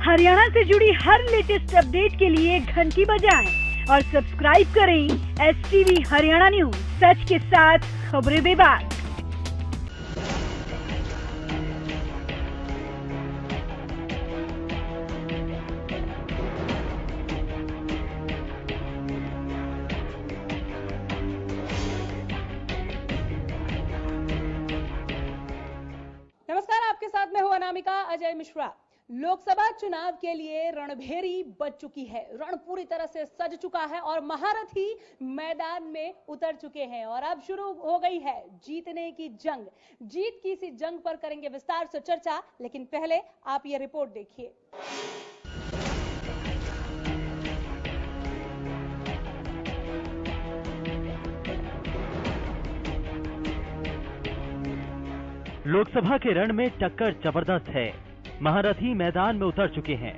हरियाणा से जुड़ी हर latest update के लिए घंटी बजाएं और सब्सक्राइब करें STV हरियाणा न्यूज, सच के साथ खबरें बेबाक। नमस्कार, आपके साथ मैं हूं अनामिका। अजय मिश्रा। लोकसभा चुनाव के लिए रणभेरी बज चुकी है, रण पूरी तरह से सज चुका है और महारथी मैदान में उतर चुके हैं और अब शुरू हो गई है जीतने की जंग। जीत की इसी जंग पर करेंगे विस्तार से चर्चा, लेकिन पहले आप ये रिपोर्ट देखिए। लोकसभा के रण में टक्कर जबरदस्त है। महारथी मैदान में उतर चुके हैं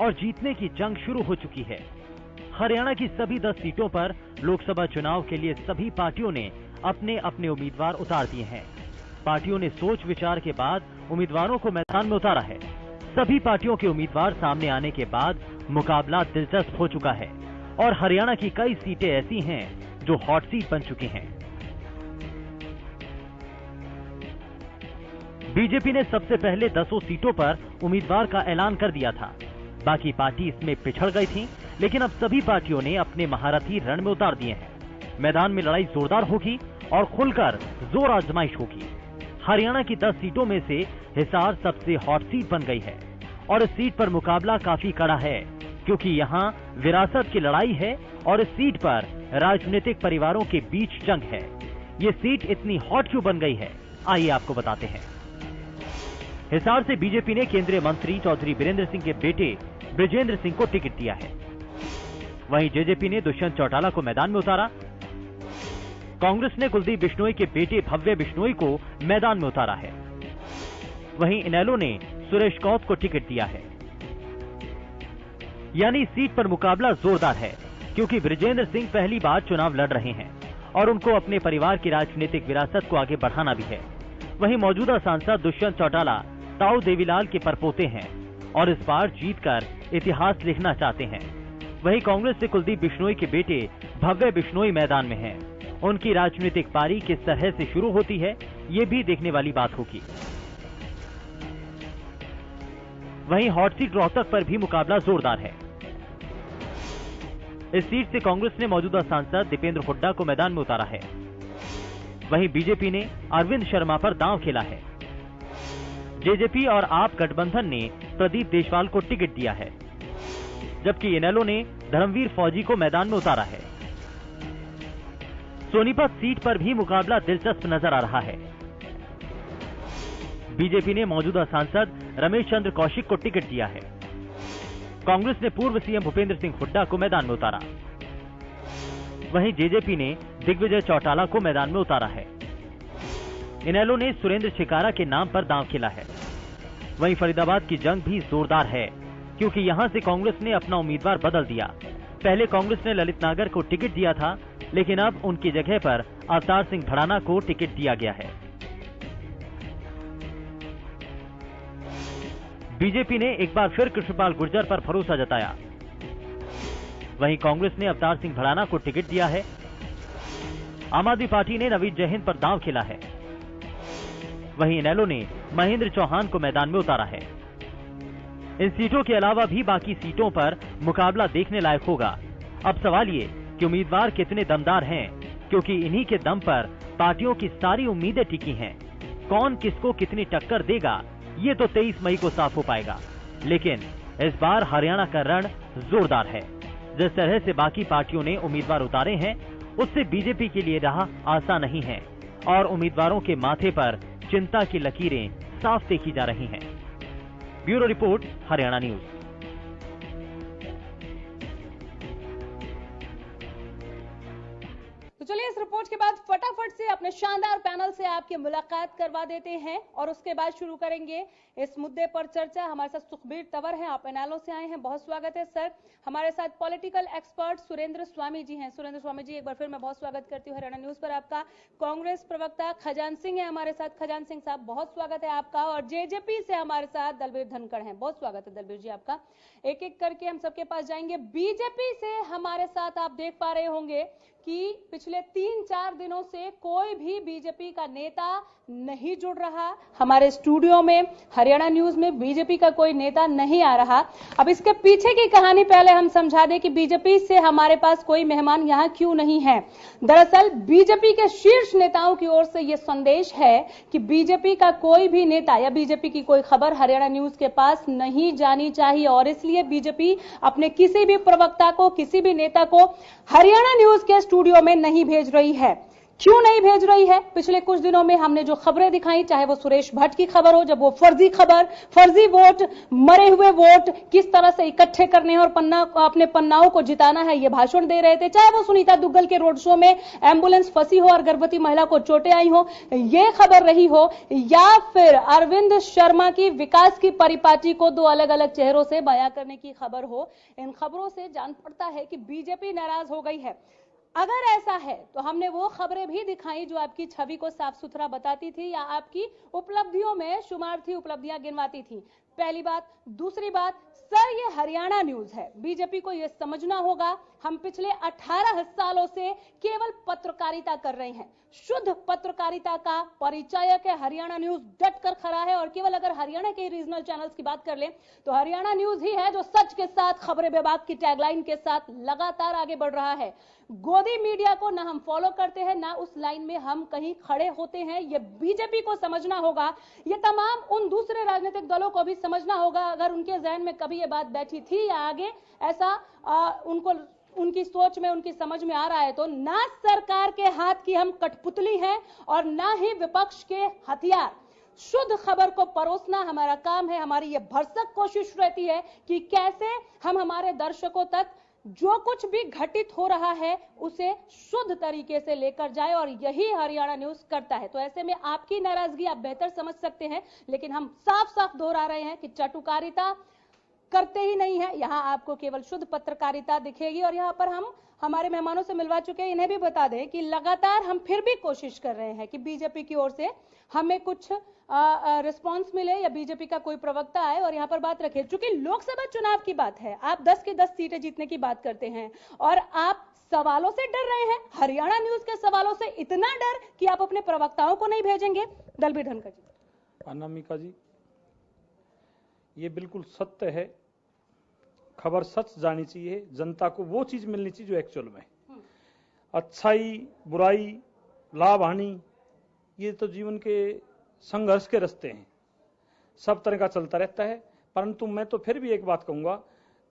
और जीतने की जंग शुरू हो चुकी है। हरियाणा की सभी 10 सीटों पर लोकसभा चुनाव के लिए सभी पार्टियों ने अपने अपने उम्मीदवार उतार दिए हैं। पार्टियों ने सोच विचार के बाद उम्मीदवारों को मैदान में उतारा है। सभी पार्टियों के उम्मीदवार सामने आने के बाद मुकाबला दिलचस्प हो चुका है और हरियाणा की कई सीटें ऐसी हैं जो हॉट सीट बन चुकी हैं। बीजेपी ने सबसे पहले 10 सीटों पर उम्मीदवार का ऐलान कर दिया था। बाकी पार्टी इसमें पिछड़ गई थी, लेकिन अब सभी पार्टियों ने अपने महारथी रण में उतार दिए हैं। मैदान में लड़ाई जोरदार होगी और खुलकर जोर आजमाइश होगी। हरियाणा की 10 सीटों में से हिसार सबसे हॉट सीट बन गई है और इस सीट पर मुकाबला काफी कड़ा है, क्योंकि यहाँ विरासत की लड़ाई है और इस सीट पर राजनीतिक परिवारों के बीच जंग है। ये सीट इतनी हॉट क्यों बन गई है, आइए आपको बताते हैं। हिसार से बीजेपी ने केंद्रीय मंत्री चौधरी बीरेंद्र सिंह के बेटे बृजेंद्र सिंह को टिकट दिया है। वहीं जेजेपी ने दुष्यंत चौटाला को मैदान में उतारा। कांग्रेस ने कुलदीप बिश्नोई के बेटे भव्य बिश्नोई को मैदान में उतारा है। वहीं इनेलो ने सुरेश कौथ को टिकट दिया है। यानी सीट पर मुकाबला जोरदार है, क्योंकि बृजेंद्र सिंह पहली बार चुनाव लड़ रहे हैं और उनको अपने परिवार की राजनीतिक विरासत को आगे बढ़ाना भी है। वहीं मौजूदा सांसद दुष्यंत चौटाला ताऊ देवीलाल के परपोते हैं और इस बार जीतकर इतिहास लिखना चाहते हैं। वहीं कांग्रेस से कुलदीप बिश्नोई के बेटे भव्य बिश्नोई मैदान में हैं। उनकी राजनीतिक पारी किस तरह से शुरू होती है, ये भी देखने वाली बात होगी। वहीं हॉट सीट रोहतक पर भी मुकाबला जोरदार है। इस सीट से कांग्रेस ने मौजूदा सांसद दीपेंद्र हुड्डा को मैदान में उतारा है। वहीं बीजेपी ने अरविंद शर्मा पर दांव खेला है। जेजेपी और आप गठबंधन ने प्रदीप देशवाल को टिकट दिया है, जबकि इनेलो ने धर्मवीर फौजी को मैदान में उतारा है। सोनीपत सीट पर भी मुकाबला दिलचस्प नजर आ रहा है। बीजेपी ने मौजूदा सांसद रमेश चंद्र कौशिक को टिकट दिया है। कांग्रेस ने पूर्व सीएम भूपेंद्र सिंह हुड्डा को मैदान में उतारा। वहीं जेजेपी ने दिग्विजय चौटाला को मैदान में उतारा है। इनेलो ने सुरेंद्र छिकारा के नाम पर दांव खेला है। वहीं फरीदाबाद की जंग भी जोरदार है, क्योंकि यहां से कांग्रेस ने अपना उम्मीदवार बदल दिया। पहले कांग्रेस ने ललित नागर को टिकट दिया था, लेकिन अब उनकी जगह पर अवतार सिंह भड़ाना को टिकट दिया गया है। बीजेपी ने एक बार फिर कृष्णपाल गुर्जर पर भरोसा जताया। वहीं कांग्रेस ने अवतार सिंह भड़ाना को टिकट दिया है। आम आदमी पार्टी ने नवीन जयहिंद पर दांव खेला है। वहीं इनेलो ने महेंद्र चौहान को मैदान में उतारा है। इन सीटों के अलावा भी बाकी सीटों पर मुकाबला देखने लायक होगा। अब सवाल ये कि उम्मीदवार कितने दमदार हैं, क्योंकि इन्हीं के दम पर पार्टियों की सारी उम्मीदें टिकी हैं। कौन किसको कितनी टक्कर देगा, ये तो 23 मई को साफ हो पाएगा। लेकिन इस बार हरियाणा का रण जोरदार है। जिस तरह से बाकी पार्टियों ने उम्मीदवार उतारे हैं, उससे बीजेपी के लिए राह आसान नहीं है और उम्मीदवारों के माथे पर चिंता की लकीरें साफ देखी जा रही हैं। Bureau report, Haryana news. तो चलिए इस रिपोर्ट के बाद फटाफट से अपने शानदार पैनल से आपकी मुलाकात करवा देते हैं और उसके बाद शुरू करेंगे इस मुद्दे पर चर्चा। हमारे साथ सुखबीर तंवर हैं, आप पैनलों से आए हैं, बहुत स्वागत है सर। हमारे साथ पॉलिटिकल एक्सपर्ट सुरेंद्र स्वामी जी हैं। सुरेंद्र स्वामी जी, एक बार फिर मैं बहुत स्वागत करती हूँ हरियाणा न्यूज पर आपका। कांग्रेस प्रवक्ता खजान सिंह है हमारे साथ। खजान सिंह साहब, बहुत स्वागत है आपका। और जेजेपी से हमारे साथ दलबीर धनखड़ हैं, बहुत स्वागत है दलबीर जी आपका। एक एक करके हम सबके पास जाएंगे। बीजेपी से हमारे साथ आप देख पा रहे होंगे कि पिछले 3-4 दिनों से कोई भी बीजेपी का नेता नहीं जुड़ रहा। हमारे स्टूडियो में हरियाणा न्यूज में बीजेपी का कोई नेता नहीं आ रहा। अब इसके पीछे की कहानी पहले हम समझा दें कि बीजेपी से हमारे पास कोई मेहमान यहां क्यों नहीं है। दरअसल बीजेपी के शीर्ष नेताओं की ओर से यह संदेश है कि बीजेपी का कोई भी नेता या बीजेपी की कोई खबर हरियाणा न्यूज के पास नहीं जानी चाहिए और इसलिए बीजेपी अपने किसी भी प्रवक्ता को, किसी भी नेता को हरियाणा न्यूज के स्टूडियो में नहीं भेज रही है। क्यों नहीं भेज रही है? पिछले कुछ दिनों में हमने जो खबरें दिखाई, चाहे वो सुरेश भट्ट की खबर हो, जब वो फर्जी खबर, फर्जी वोट, मरे हुए वोट किस तरह से इकट्ठे करने हैं और अपने पन्नाओं को जिताना है, ये भाषण दे रहे थे, चाहे वो सुनीता दुग्गल के रोड शो में एम्बुलेंस फंसी हो और गर्भवती महिला को चोटें आई हो, ये खबर रही हो, या फिर अरविंद शर्मा की विकास की परिपाटी को 2 अलग अलग चेहरों से बयां करने की खबर हो, इन खबरों से जान पड़ता है कि बीजेपी नाराज हो गई है। अगर ऐसा है तो हमने वो खबरें भी दिखाई जो आपकी छवि को साफ सुथरा बताती थी या आपकी उपलब्धियों में शुमार थी, उपलब्धियां गिनवाती थी। पहली बात। दूसरी बात, सर ये हरियाणा न्यूज है, बीजेपी को ये समझना होगा हम पिछले 18 सालों से केवल पत्रकारिता कर रहे हैं। शुद्ध पत्रकारिता का परिचायक है हरियाणा न्यूज, डटकर खड़ा है। और केवल अगर हरियाणा के रीजनल चैनल्स की बात कर लें तो हरियाणा न्यूज ही है जो सच के साथ, खबरें बेबाक की टैगलाइन के साथ लगातार आगे बढ़ रहा है। गोदी मीडिया को ना हम फॉलो करते हैं, ना उस लाइन में हम कहीं खड़े होते हैं। ये बीजेपी को समझना होगा, ये तमाम उन दूसरे राजनीतिक दलों को भी समझना होगा। अगर उनके जहन में कभी ये बात बैठी थी या आगे ऐसा उनकी सोच में, उनकी समझ में आ रहा है, तो ना सरकार के हाथ की हम कठपुतली हैं और ना ही विपक्ष के हथियार। शुद्ध खबर को परोसना हमारा काम है। हमारी ये भरसक कोशिश रहती है कि कैसे हम हमारे दर्शकों तक जो कुछ भी घटित हो रहा है उसे शुद्ध तरीके से लेकर जाए और यही हरियाणा न्यूज करता है। तो ऐसे में आपकी नाराजगी आप बेहतर समझ सकते हैं, लेकिन हम साफ साफ दोहरा रहे हैं कि चाटुकारिता करते ही नहीं है। यहां आपको केवल शुद्ध पत्रकारिता दिखेगी। और यहां पर हम हमारे मेहमानों से मिलवा चुके हैं, इन्हें भी बता दें कि लगातार हम फिर भी कोशिश कर रहे हैं कि बीजेपी की ओर से हमें कुछ रिस्पांस मिले या बीजेपी का कोई प्रवक्ता आए और यहां पर बात रखे। चूंकि लोकसभा चुनाव की बात है, आप 10 की 10 सीटें जीतने की बात करते हैं और आप सवालों से डर रहे हैं। हरियाणा न्यूज के सवालों से इतना डर कि आप अपने प्रवक्ताओं को नहीं भेजेंगे। दलबीर धनखड़ जी। अनामिका जी, ये बिल्कुल सत्य है। खबर सच जानी चाहिए, जनता को वो चीज मिलनी चाहिए जो एक्चुअल में। अच्छाई, बुराई, लाभ, हानि, ये तो जीवन के संघर्ष के रास्ते हैं, सब तरह का चलता रहता है। परंतु मैं तो फिर भी एक बात कहूंगा,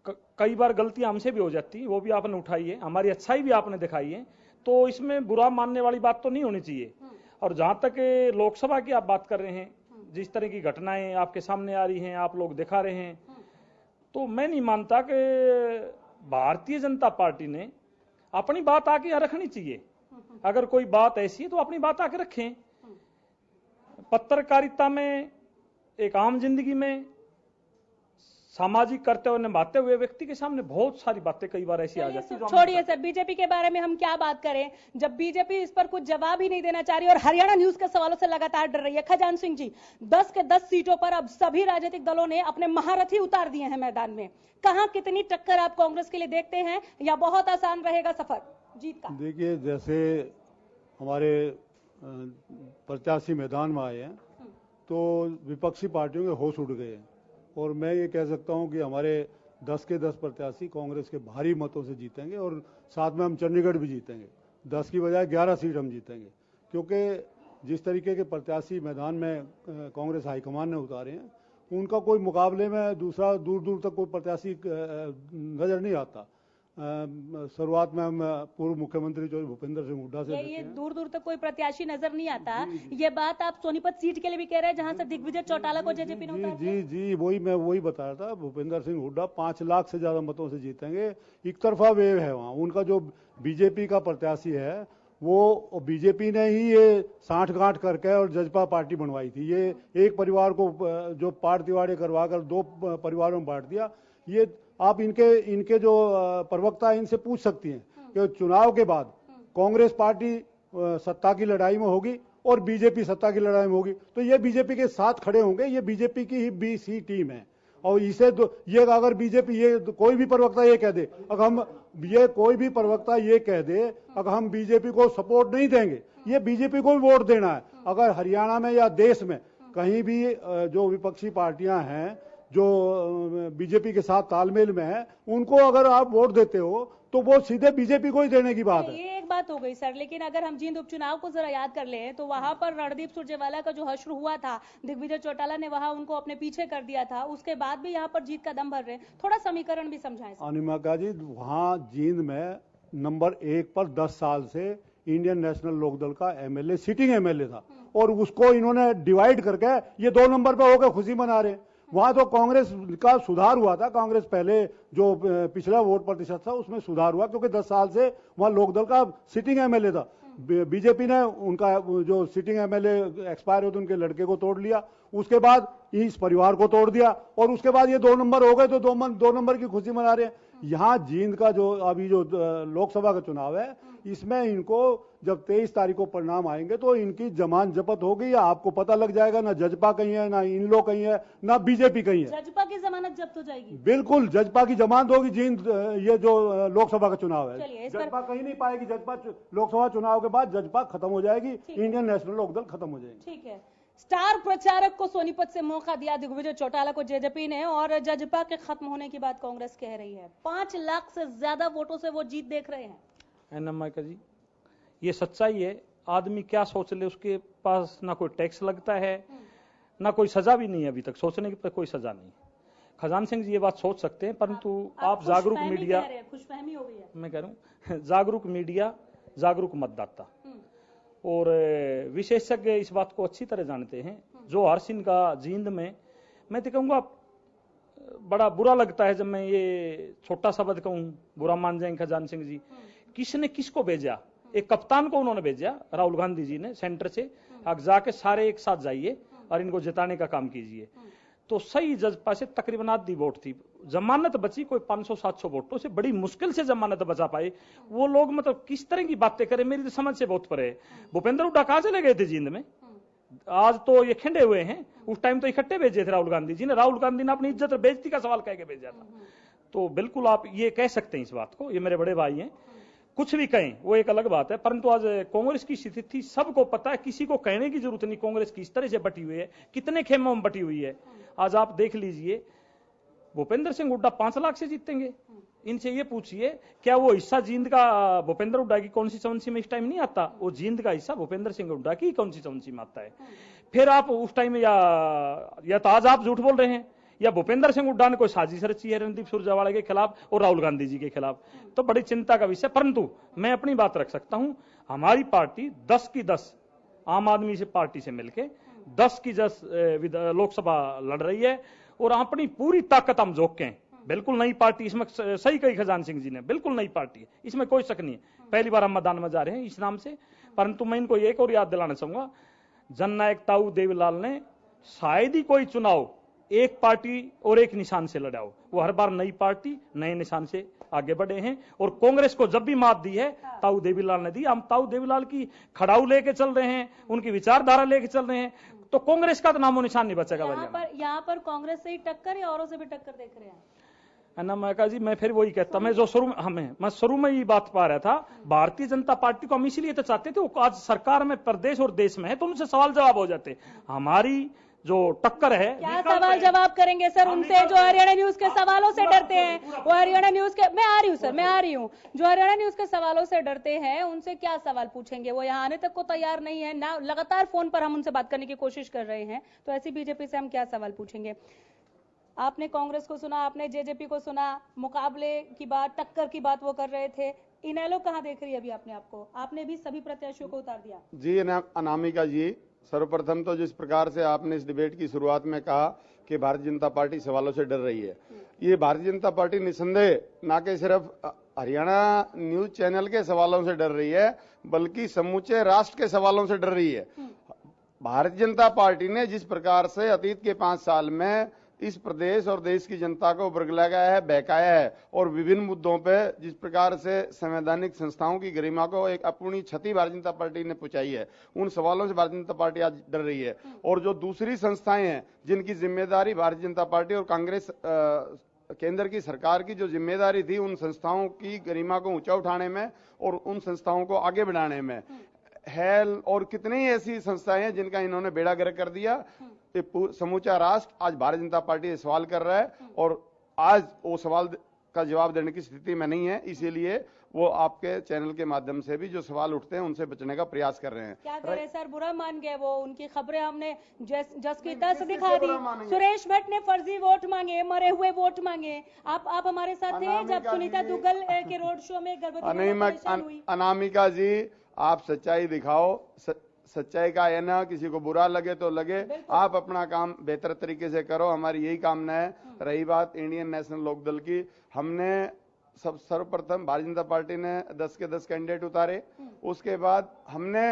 कई बार गलतियां हमसे भी हो जाती, वो भी आपने उठाई है, हमारी अच्छाई भी आपने दिखाई है, तो इसमें बुरा मानने वाली बात तो नहीं होनी चाहिए। और जहां तक लोकसभा की आप बात कर रहे हैं, जिस तरह की घटनाएं आपके सामने आ रही हैं, आप लोग दिखा रहे हैं, तो मैं नहीं मानता कि भारतीय जनता पार्टी ने अपनी बात आके रखनी चाहिए। अगर कोई बात ऐसी है तो अपनी बात आके रखें। पत्रकारिता में, एक आम जिंदगी में सामाजिक कर्तव्य निभाते हुए व्यक्ति के सामने बहुत सारी बातें कई बार ऐसी आ जाती है। छोड़िए सर, बीजेपी के बारे में हम क्या बात करें जब बीजेपी इस पर कुछ जवाब ही नहीं देना चाह रही और हरियाणा न्यूज के सवालों से लगातार डर रही है। खजान सिंह जी, 10 के 10 सीटों पर अब सभी राजनीतिक दलों ने अपने महारथी उतार दिए हैं मैदान में। कहां कितनी टक्कर आप कांग्रेस के लिए देखते हैं या बहुत आसान रहेगा सफर जीत का? देखिए, जैसे हमारे प्रत्याशी मैदान में आए हैं तो विपक्षी पार्टियों के होश उड़ गए हैं और मैं ये कह सकता हूं कि हमारे 10 के 10 प्रत्याशी कांग्रेस के भारी मतों से जीतेंगे और साथ में हम चंडीगढ़ भी जीतेंगे। 10 की बजाय 11 सीट हम जीतेंगे, क्योंकि जिस तरीके के प्रत्याशी मैदान में कांग्रेस हाईकमान ने उतारे हैं उनका कोई मुकाबले में दूसरा दूर दूर तक कोई प्रत्याशी नजर नहीं आता। शुरुआत में हम पूर्व मुख्यमंत्री जो भूपेंद्र सिंह हुड्डा से ये दूर दूर तक कोई प्रत्याशी नजर नहीं आता। ये बात आप सोनीपत सीट के लिए भी कह रहे हैं जहां से दिग्विजय चौटाला को जेजेपी ने उतारा। जी जी, मैं वही बता रहा था। भूपेंद्र सिंह हुड्डा 5 लाख से ज्यादा मतों से जीतेंगे। एक तरफा वेव है वहाँ। उनका जो बीजेपी का प्रत्याशी है वो बीजेपी ने ही ये साठगांठ करके और जजपा पार्टी बनवाई थी। ये एक परिवार को जो पाट दिवाड़े करवा कर 2 परिवारों में बांट दिया। ये आप इनके जो प्रवक्ता हैं इनसे पूछ सकती हैं कि चुनाव के बाद कांग्रेस पार्टी सत्ता की लड़ाई में होगी और बीजेपी सत्ता की लड़ाई में होगी, तो ये बीजेपी के साथ खड़े होंगे। ये बीजेपी की ही BC टीम है और इसे ये अगर बीजेपी ये कोई भी प्रवक्ता ये कह दे, अगर हम कोई भी प्रवक्ता ये कह दे अगर हम बीजेपी को सपोर्ट नहीं देंगे, ये बीजेपी को भी वोट देना है। अगर हरियाणा में या देश में कहीं भी जो विपक्षी पार्टियां हैं जो बीजेपी के साथ तालमेल में है, उनको अगर आप वोट देते हो तो वो सीधे बीजेपी को ही देने की बात है। ये एक बात हो गई सर, लेकिन अगर हम जींद उपचुनाव को जरा याद कर लें तो वहां पर रणदीप सुरजेवाला का जो हश्र हुआ था, दिग्विजय चौटाला ने वहां उनको अपने पीछे कर दिया था, उसके बाद भी यहाँ पर जीत का दम भर रहे हैं। थोड़ा समीकरण भी समझाएं। अनिमा जी, वहां जींद में नंबर 1 पर 10 साल से इंडियन नेशनल लोकदल का MLA सिटिंग MLA था और उसको इन्होंने डिवाइड करके ये 2 नंबर पर होकर खुशी मना रहे। वहां तो कांग्रेस का सुधार हुआ था। कांग्रेस पहले जो पिछला वोट प्रतिशत था उसमें सुधार हुआ क्योंकि 10 साल से वहां लोकदल का सिटिंग MLA था। बीजेपी ने उनका जो सिटिंग MLA एक्सपायर होते उनके लड़के को तोड़ लिया, उसके बाद इस परिवार को तोड़ दिया और उसके बाद ये 2 नंबर हो गए तो 2 नंबर की खुशी मना रहे हैं। यहाँ जींद का जो अभी जो लोकसभा का चुनाव है, इसमें इनको जब 23 तारीख को परिणाम आएंगे तो इनकी जमानत जब्त होगी या आपको पता लग जाएगा। ना जजपा कहीं है, ना इन लोग कहीं है, ना बीजेपी कहीं है। जजपा की जमानत जब्त हो जाएगी? बिल्कुल, जजपा की जमानत होगी। जींद ये जो लोकसभा का चुनाव है, चलिए, जजपा कहीं नहीं पाएगी। जजपा लोकसभा चुनाव के बाद जजपा खत्म हो जाएगी, इंडियन नेशनल लोकदल खत्म हो जाएगी। ठीक है। स्टार प्रचारक को सोनीपत से मौका दिया दिग्विजय चौटाला को जेजेपी ने, और जजपा के खत्म होने की बात कांग्रेस कह रही है। 5 लाख से ज्यादा वोटों से वो जीत देख रहे हैं। एनएमआई जी, ये सच्चाई है। आदमी क्या सोच ले, उसके पास ना कोई टैक्स लगता है, ना कोई सजा भी नहीं है। अभी तक सोचने की कोई सजा नहीं। खजान सिंह जी ये बात सोच सकते हैं, परंतु आप जागरूक मीडिया, खुशफहमी हो गई है। मैं कह रहा हूँ जागरूक मीडिया, जागरूक मतदाता और विशेषज्ञ इस बात को अच्छी तरह जानते हैं। जो हर सिंह का जींद में, मैं तो कहूँगा बड़ा बुरा लगता है जब मैं ये छोटा शब्द कहूँ, बुरा मान जाएंगे खजान सिंह जी। किसने किसको भेजा? एक कप्तान को उन्होंने भेजा, राहुल गांधी जी ने सेंटर से, आप जाके सारे एक साथ जाइए और इनको जिताने का काम कीजिए। तो सही जजपा से तकरीबन आधी वोट थी, जमानत बची कोई 500-700 वोटों से, बड़ी मुश्किल से जमानत बचा पाए वो लोग। मतलब किस तरह की बातें करें, मेरी तो समझ से बहुत परे है। भूपेंद्र हुड्डा कहाँ चले गए थे जींद में? आज तो ये खिंडे हुए हैं, उस टाइम तो इकट्ठे भेजे थे राहुल गांधी जी ने। राहुल गांधी ने अपनी इज्जत और बेइज्जती का सवाल कह के भेजा था। तो बिल्कुल आप ये कह सकते हैं इस बात को, ये मेरे बड़े भाई हैं, कुछ भी कहें वो एक अलग बात है। परंतु आज कांग्रेस की स्थिति सबको पता है, किसी को कहने की जरूरत नहीं कांग्रेस किस तरह से बटी हुई है, कितने खेमों में बटी हुई है। आज आप देख लीजिए, भूपेंद्र सिंह हुड्डा 5 लाख से जीतेंगे। इनसे ये पूछिए क्या वो हिस्सा जींद का भूपेंद्र हुड्डा की कॉन्स्टिट्यूएंसी में इस टाइम नहीं आता? वो जींद का हिस्सा भूपेंद्र सिंह हुड्डा की कॉन्स्टिट्यूएंसी में आता है। फिर आप उस टाइम या तो आज आप झूठ बोल रहे हैं, या भूपेंद्र सिंह हुड्डा ने कोई साजिश रची है रणदीप सुरजेवाला के खिलाफ और राहुल गांधी जी के खिलाफ, तो बड़ी चिंता का विषय। परंतु मैं अपनी बात रख सकता हूं, हमारी पार्टी 10 की 10 आम आदमी से पार्टी से मिलके 10 की 10 लोकसभा लड़ रही है और अपनी पूरी ताकत हम झोंक के हैं। बिल्कुल नई पार्टी, इसमें सही कही खजान सिंह जी ने, बिल्कुल नई पार्टी है, इसमें कोई शक नहीं है। पहली बार हम मैदान में जा रहे हैं इस नाम से। परंतु मैं इनको एक और याद दिलाना चाहूंगा, जननायक ताऊ देवीलाल ने शायद ही कोई चुनाव एक पार्टी और एक निशान से लड़ा हो। वो हर बार नई पार्टी नए निशान से आगे बढ़े हैं और कांग्रेस को जब भी मात दी है ताऊ देवीलाल ने दी। हम ताऊ देवीलाल की खड़ाऊ लेके चल रहे हैं, उनकी विचारधारा लेके चल रहे हैं, तो कांग्रेस का तो नामो निशान नहीं बचेगा। यहाँ पर कांग्रेस से ही टक्कर या औरों से भी टक्कर देख रहे हैं? अन्ना जी, मैं फिर वही कहता, मैं जो शुरू में ये बात पा रहा था, भारतीय जनता पार्टी को हम इसलिए तो चाहते थे, वो आज सरकार में, प्रदेश और देश में है, तो उनसे सवाल जवाब हो जाते। हमारी जो टक्कर है, क्या सवाल जवाब करेंगे सर उनसे जो हरियाणा न्यूज के सवालों से डरते हैं? वो हरियाणा न्यूज के, मैं आ रही हूँ सर, मैं आ रही हूँ, जो हरियाणा न्यूज के सवालों से डरते हैं उनसे क्या सवाल पूछेंगे? वो यहाँ आने तक को तैयार नहीं है ना, लगातार फोन पर हम उनसे बात करने की कोशिश कर रहे हैं, तो ऐसी बीजेपी से हम क्या सवाल पूछेंगे? आपने कांग्रेस को सुना, आपने जेजेपी को सुना, मुकाबले की बात, टक्कर की बात वो कर रहे थे। इनेलो कहाँ देख रही है अभी अपने आपको? आपने भी सभी प्रत्याशियों को उतार दिया। जी अनामिका जी, सर्वप्रथम तो जिस प्रकार से आपने इस डिबेट की शुरुआत में कहा कि भारतीय जनता पार्टी सवालों से डर रही है, ये भारतीय जनता पार्टी निसंदेह ना कि सिर्फ हरियाणा न्यूज चैनल के सवालों से डर रही है, बल्कि समूचे राष्ट्र के सवालों से डर रही है। भारतीय जनता पार्टी ने जिस प्रकार से अतीत के 5 साल में इस प्रदेश और देश की जनता को बरगलाया है, बहकाया है और विभिन्न मुद्दों पे जिस प्रकार से संवैधानिक संस्थाओं की गरिमा को एक अपूर्णीय क्षति भारतीय जनता पार्टी ने पहुंचाई है, उन सवालों से भारतीय जनता पार्टी आज डर रही है। और जो दूसरी संस्थाएं हैं जिनकी जिम्मेदारी भारतीय जनता पार्टी और कांग्रेस केंद्र की सरकार की जो जिम्मेदारी थी उन संस्थाओं की गरिमा को ऊंचा उठाने में और उन संस्थाओं को आगे बढ़ाने में है, और कितनी ही ऐसी संस्थाएं हैं जिनका इन्होंने बेड़ा गर्क कर दिया। ये समूचा राष्ट्र आज भारतीय जनता पार्टी से सवाल कर रहा है और आज वो सवाल का जवाब देने की स्थिति में नहीं है, इसीलिए वो आपके चैनल के माध्यम से भी जो सवाल उठते हैं उनसे बचने का प्रयास कर रहे हैं। क्या करें सर, बुरा मान गए वो, उनकी खबरें हमने जस की तस दिखा दी। सुरेश भट्ट ने फर्जी वोट मांगे, मरे हुए वोट मांगे। आप हमारे साथ थे जब सुनीता दुग्गल के रोड शो में गर्भवती। अनामिका जी, आप सच्चाई दिखाओ, सच्चाई का है ना, किसी को बुरा लगे तो लगे, आप अपना काम बेहतर तरीके से करो, हमारी यही कामना है। रही बात इंडियन नेशनल लोकदल की, हमने सर्वप्रथम भारतीय जनता पार्टी ने 10 के 10 कैंडिडेट उतारे, उसके बाद हमने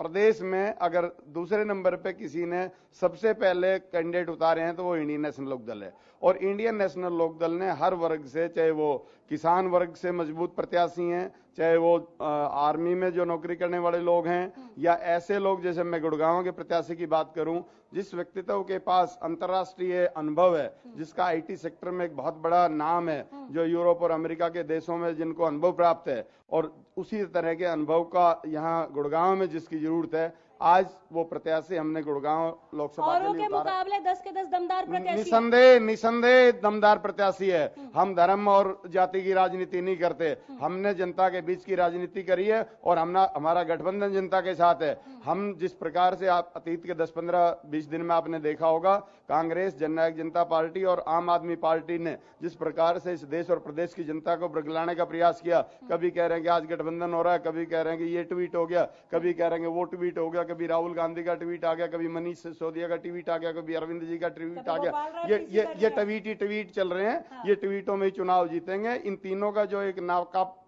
प्रदेश में अगर दूसरे नंबर पे किसी ने सबसे पहले कैंडिडेट उतारे हैं तो वो इंडियन नेशनल लोकदल है। और इंडियन नेशनल लोकदल ने हर वर्ग से, चाहे वो किसान वर्ग से मजबूत प्रत्याशी हैं, चाहे वो आर्मी में जो नौकरी करने वाले लोग हैं, या ऐसे लोग जैसे मैं गुड़गांव के प्रत्याशी की बात करूं, जिस व्यक्तित्व के पास अंतर्राष्ट्रीय अनुभव है, जिसका आईटी सेक्टर में एक बहुत बड़ा नाम है, जो यूरोप और अमेरिका के देशों में जिनको अनुभव प्राप्त है, और उसी तरह के अनुभव का यहाँ गुड़गांव में जिसकी जरूरत है, आज वो प्रत्याशी हमने गुड़गांव लोकसभा के लिए मुकाबले 10 के 10 दमदार प्रत्याशी, निसंदेह दमदार प्रत्याशी है। हम धर्म और जाति की राजनीति नहीं करते, हमने जनता के बीच की राजनीति करी है और हमारा गठबंधन जनता के साथ है। हम जिस प्रकार से आप अतीत के 10-15-20 दिन में आपने देखा होगा, कांग्रेस, जननायक जनता पार्टी और आम आदमी पार्टी ने जिस प्रकार से इस देश और प्रदेश की जनता को बरगलाने का प्रयास किया, कभी कह रहे हैं कि आज गठबंधन हो रहा है, कभी कह रहे हैं कि ये ट्वीट हो गया, कभी कह रहे हैं कि वो ट्वीट हो गया, कभी राहुल गांधी का ट्वीट आ गया, कभी मनीष सिसोदिया का ट्वीट आ गया, कभी अरविंद जी का ट्वीट आ गया। ये ट्वीट चल रहे हैं, ये ट्वीटों में ही चुनाव जीतेंगे। इन तीनों का जो एक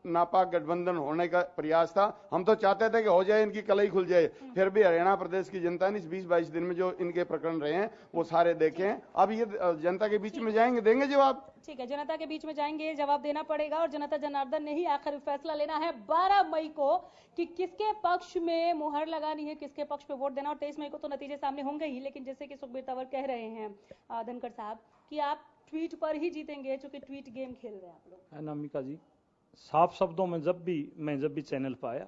नापाक गठबंधन होने का प्रयास था, हम तो चाहते थे कि हो जाए, इनकी कलई खुल जाए। फिर भी हरियाणा प्रदेश की जनता ने इस 20-22 दिन में जो इनके प्रकरण रहे हैं वो सारे देखे। अब ये जनता के बीच में जाएंगे, देंगे जवाब। ठीक है, जनता के बीच में जाएंगे, जवाब देना पड़ेगा और जनता जनार्दन ने ही आखिर फैसला लेना है 12 मई को कि किसके पक्ष में मुहर लगानी है, किसके पक्ष पे वोट देना। और 23 मई को तो नतीजे सामने होंगे ही, लेकिन जैसे कि सुखबीर तंवर कह रहे हैं धनखड़ साहब कि आप ट्वीट पर ही जीतेंगे, चूंकि ट्वीट गेम खेल रहे हैं आप लोग। अनामिका जी, साफ शब्दों में जब भी चैनल पर आया,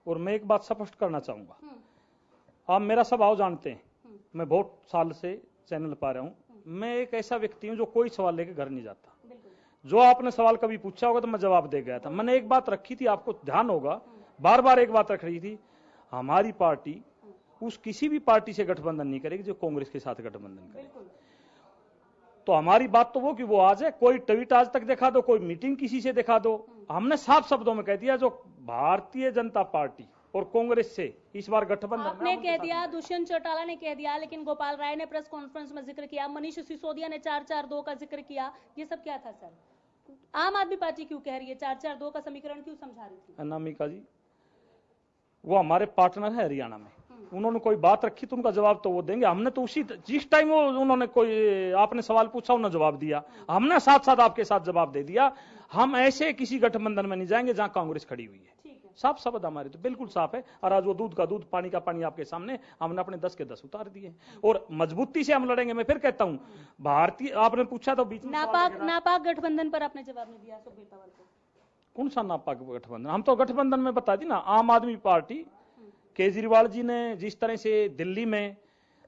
और मैं एक बात स्पष्ट करना चाहूंगा, आप मेरा स्वभाव जानते हैं, मैं बहुत साल से चैनल पर रहा हूं। मैं एक ऐसा व्यक्ति हूं जो कोई सवाल लेके घर नहीं जाता। जो आपने सवाल कभी पूछा होगा तो मैं जवाब दे गया था। मैंने एक बात रखी थी, आपको ध्यान होगा, बार बार एक बात रख रही थी, हमारी पार्टी उस किसी भी पार्टी से गठबंधन नहीं करेगी जो कांग्रेस के साथ गठबंधन करेगी। तो हमारी बात तो वो कि वो आज है, कोई ट्वीट आज तक दिखा दो, कोई मीटिंग किसी से दिखा दो। हमने साफ शब्दों में कह दिया, जो भारतीय जनता पार्टी और कांग्रेस से इस बार गठबंधन, आपने कह दिया, दुष्यंत चौटाला ने कह दिया, लेकिन गोपाल राय ने प्रेस कॉन्फ्रेंस में जिक्र किया, मनीष सिसोदिया ने 4-4-2 का जिक्र किया। ये सब क्या था सर? आम आदमी पार्टी क्यों कह रही है 4-4-2 का समीकरण क्यों समझा रही थी? अनामिका जी, वो हमारे पार्टनर है हरियाणा में, उन्होंने कोई बात रखी तो उनका जवाब तो वो देंगे। हमने तो उसी जिस टाइम वो उन्होंने कोई आपने सवाल पूछा उन्होंने जवाब दिया, हमने साथ साथ आपके साथ जवाब दे दिया। हम ऐसे किसी गठबंधन में नहीं जाएंगे जहां कांग्रेस खड़ी हुई है। साफ शब्द हमारे तो बिल्कुल साफ है। और आज वो दूध का दूध, पानी का पानी आपके सामने, हमने अपने 10 के 10 उतार दिए और मजबूती से हम लड़ेंगे। मैं फिर कहता हूं, भारतीय, आपने पूछा तो बीच में नापाक गठबंधन पर आपने जवाब नहीं दिया सुखबीर तंवर को। कौन सा नापाक गठबंधन? हम तो गठबंधन में बता दी ना, आम आदमी पार्टी, केजरीवाल जी ने जिस तरह से दिल्ली में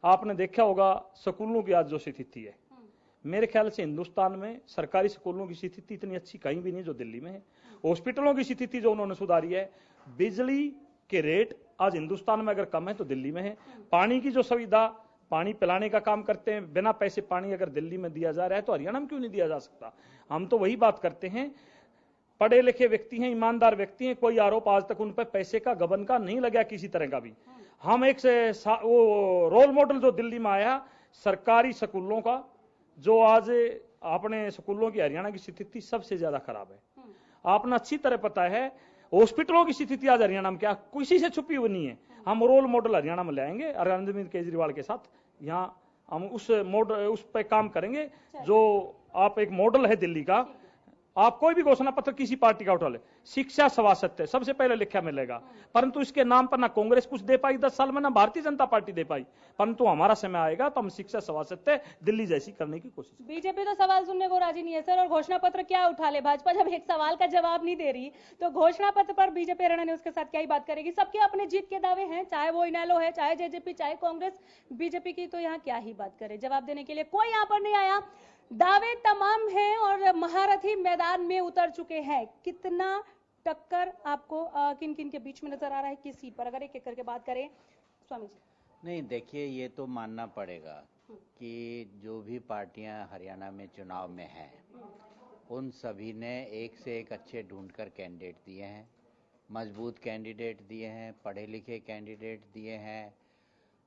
आपने देखा होगा स्कूलों की आज जो स्थिति है, मेरे ख्याल से हिंदुस्तान में सरकारी स्कूलों की स्थिति इतनी अच्छी कहीं भी नहीं जो दिल्ली में है। हॉस्पिटलों की स्थिति जो उन्होंने सुधारी है, बिजली के रेट आज हिंदुस्तान में अगर कम है तो दिल्ली में है। पानी की जो सुविधा, पानी पिलाने का काम करते हैं, बिना पैसे पानी अगर दिल्ली में दिया जा रहा है तो हरियाणा में क्यों नहीं दिया जा सकता? हम तो वही बात करते हैं, पढ़े लिखे व्यक्ति हैं, ईमानदार व्यक्ति हैं, कोई आरोप आज तक उन पर पैसे का, गबन का नहीं लगा किसी तरह का भी। हम एक वो रोल मॉडल जो दिल्ली में आया सरकारी स्कूलों का, जो आज अपने स्कूलों की हरियाणा की स्थिति सबसे ज्यादा खराब है। आपने अच्छी तरह पता है हॉस्पिटलों की स्थिति आज हरियाणा में क्या किसी से छुपी हुई नहीं है। हम रोल मॉडल हरियाणा में लाएंगे अरविंद केजरीवाल के साथ, यहाँ हम उस पे काम करेंगे जो आप एक मॉडल है दिल्ली का। आप कोई भी घोषणा पत्र किसी पार्टी का उठा ले, शिक्षा स्वास्थ्य सबसे पहले लिखा मिलेगा, परंतु इसके नाम पर ना कांग्रेस कुछ दे पाई 10 साल में, ना भारतीय जनता पार्टी दे पाई। परंतु हमारा समय आएगा तो हम शिक्षा स्वास्थ्य दिल्ली जैसी करने की कोशिश। बीजेपी तो सवाल सुनने को राजी नहीं है सर, और घोषणा पत्र क्या उठा ले। भाजपा जब एक सवाल का जवाब नहीं दे रही तो घोषणा पत्र पर बीजेपी हरियाणा न्यूज के साथ क्या ही बात करेगी। सबके अपने जीत के दावे हैं, चाहे वो इनेलो है, चाहे जेजेपी, चाहे कांग्रेस। बीजेपी की तो यहाँ क्या ही बात करे, जवाब देने के लिए कोई यहाँ पर नहीं आया। दावे तमाम हैं और महारथी मैदान में उतर चुके हैं। कितना टक्कर आपको किन किन के बीच में नजर आ रहा है, किस सीट पर, अगर एक एक करके बात करें स्वामी जी? नहीं, देखिए ये तो मानना पड़ेगा कि जो भी पार्टियां हरियाणा में चुनाव में हैं उन सभी ने एक से एक अच्छे ढूंढकर कैंडिडेट दिए हैं, मजबूत कैंडिडेट दिए हैं, पढ़े लिखे कैंडिडेट दिए हैं,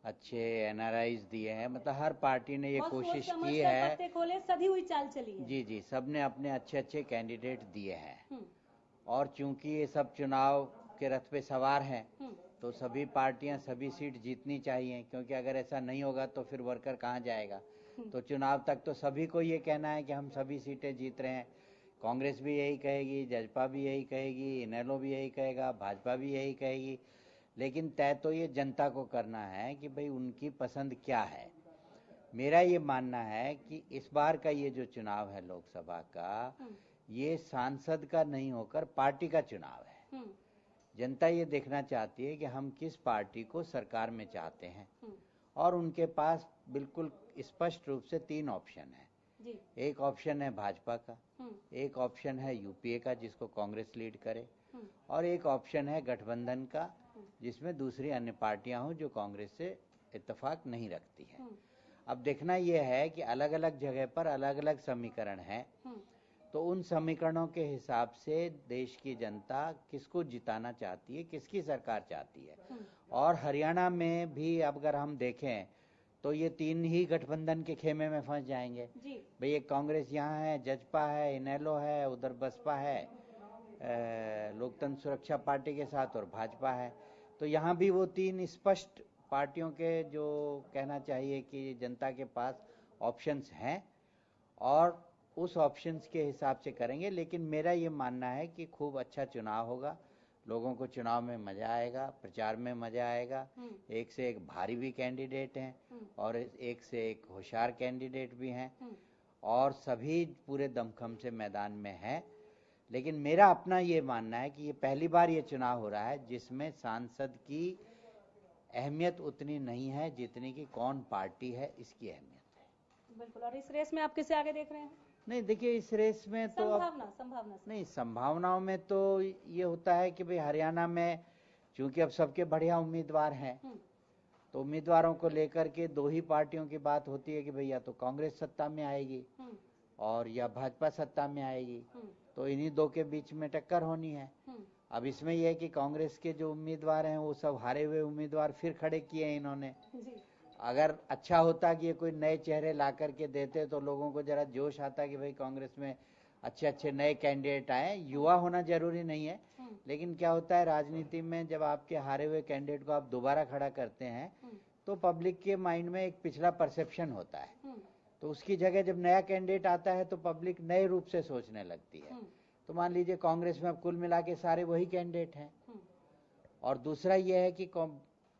अच्छे एनआरआईज दिए हैं। मतलब हर पार्टी ने ये कोशिश की है, खोले सधी हुई चाल चली है। जी जी, सब ने अपने अच्छे अच्छे कैंडिडेट दिए हैं। और चूंकि ये सब चुनाव के रथ पे सवार हैं तो सभी पार्टियां सभी सीट जीतनी चाहिए, क्योंकि अगर ऐसा नहीं होगा तो फिर वर्कर कहाँ जाएगा। तो चुनाव तक तो सभी को ये कहना है कि हम सभी सीटें जीत रहे हैं। कांग्रेस भी यही कहेगी, जजपा भी यही कहेगी, इनेलो भी यही कहेगा, भाजपा भी यही कहेगी, लेकिन तय तो ये जनता को करना है कि भाई उनकी पसंद क्या है। मेरा ये मानना है कि इस बार का ये जो चुनाव है लोकसभा का, ये सांसद का नहीं होकर पार्टी का चुनाव है। जनता ये देखना चाहती है कि हम किस पार्टी को सरकार में चाहते हैं, और उनके पास बिल्कुल स्पष्ट रूप से 3 ऑप्शन है। एक ऑप्शन है भाजपा का, एक ऑप्शन है यूपीए का जिसको कांग्रेस लीड करे, और एक ऑप्शन है गठबंधन का जिसमें दूसरी अन्य पार्टियां हों जो कांग्रेस से इत्तेफाक नहीं रखती है। अब देखना यह है कि अलग अलग जगह पर अलग अलग समीकरण हैं, तो उन समीकरणों के हिसाब से देश की जनता किसको जिताना चाहती है, किसकी सरकार चाहती है। और हरियाणा में भी अगर हम देखें तो ये 3 ही गठबंधन के खेमे में फंस जाएंगे। भाई एक कांग्रेस यहाँ है, जजपा है, इनेलो है, उधर बसपा है लोकतंत्र सुरक्षा पार्टी के साथ, और भाजपा है। तो यहाँ भी वो 3 स्पष्ट पार्टियों के जो कहना चाहिए कि जनता के पास ऑप्शंस हैं, और उस ऑप्शंस के हिसाब से करेंगे। लेकिन मेरा ये मानना है कि खूब अच्छा चुनाव होगा, लोगों को चुनाव में मजा आएगा, प्रचार में मजा आएगा। एक से एक भारी भी कैंडिडेट हैं और एक से एक होशियार कैंडिडेट भी हैं, और सभी पूरे दमखम से मैदान में हैं। लेकिन मेरा अपना ये मानना है कि ये पहली बार ये चुनाव हो रहा है जिसमें सांसद की अहमियत उतनी नहीं है जितनी कि कौन पार्टी है इसकी अहमियत है। बिल्कुल। और इस रेस में आप किसे आगे देख रहे हैं? नहीं, देखिए इस रेस में तो संभावना नहीं, संभावनाओं में तो ये होता है कि भाई हरियाणा में चूंकि अब सबके बढ़िया उम्मीदवार हैं, तो उम्मीदवारों को लेकर के 2 ही पार्टियों की बात होती है कि भाई या तो कांग्रेस सत्ता में आएगी और या भाजपा सत्ता में आएगी, तो इन्हीं 2 के बीच में टक्कर होनी है। अब इसमें यह है कि कांग्रेस के जो उम्मीदवार हैं वो सब हारे हुए उम्मीदवार फिर खड़े किए हैं इन्होंने। अगर अच्छा होता कि ये कोई नए चेहरे ला करके देते तो लोगों को जरा जोश आता कि भाई कांग्रेस में अच्छे अच्छे नए कैंडिडेट आए। युवा होना जरूरी नहीं है, लेकिन क्या होता है राजनीति में जब आपके हारे हुए कैंडिडेट को आप दोबारा खड़ा करते हैं तो पब्लिक के माइंड में एक पिछला परसेप्शन होता है, तो उसकी जगह जब नया कैंडिडेट आता है तो पब्लिक नए रूप से सोचने लगती है। तो मान लीजिए कांग्रेस में अब कुल मिला के सारे वही कैंडिडेट हैं। और दूसरा ये है कि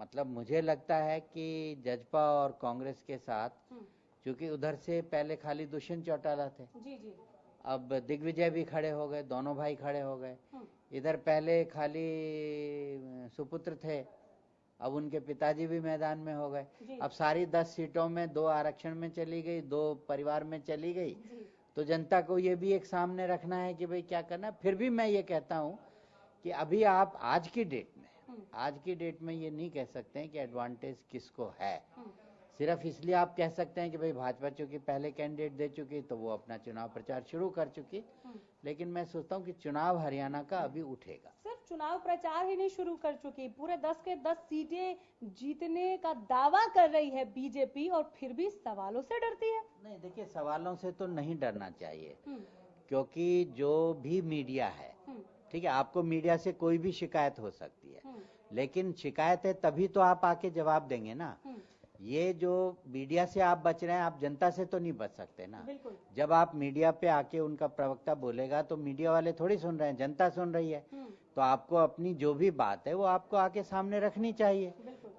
मतलब मुझे लगता है कि जजपा और कांग्रेस के साथ, क्योंकि उधर से पहले खाली दुष्यंत चौटाला थे, अब दिग्विजय भी खड़े हो गए, दोनों भाई खड़े हो गए। इधर पहले खाली सुपुत्र थे, अब उनके पिताजी भी मैदान में हो गए। अब सारी 10 सीटों में 2 आरक्षण में चली गई, 2 परिवार में चली गई। तो जनता को ये भी एक सामने रखना है कि भाई क्या करना। फिर भी मैं ये कहता हूँ कि अभी आप आज की डेट में ये नहीं कह सकते हैं कि एडवांटेज किसको है। सिर्फ इसलिए आप कह सकते हैं कि भाई भाजपा चूंकि पहले कैंडिडेट दे चुकी तो वो अपना चुनाव प्रचार शुरू कर चुकी, लेकिन मैं सोचता हूँ कि चुनाव हरियाणा का अभी उठेगा। सिर्फ चुनाव प्रचार ही नहीं शुरू कर चुकी, पूरे 10 के 10 सीटें जीतने का दावा कर रही है बीजेपी, और फिर भी सवालों से डरती है। नहीं, देखिए सवालों से तो नहीं डरना चाहिए, क्योंकि जो भी मीडिया है ठीक है, आपको मीडिया से कोई भी शिकायत हो सकती है, लेकिन शिकायत है तभी तो आप आके जवाब देंगे ना। ये जो मीडिया से आप बच रहे हैं, आप जनता से तो नहीं बच सकते ना। बिल्कुल। जब आप मीडिया पे आके उनका प्रवक्ता बोलेगा तो मीडिया वाले थोड़ी सुन रहे हैं, जनता सुन रही है, तो आपको अपनी जो भी बात है वो आपको आके सामने रखनी चाहिए।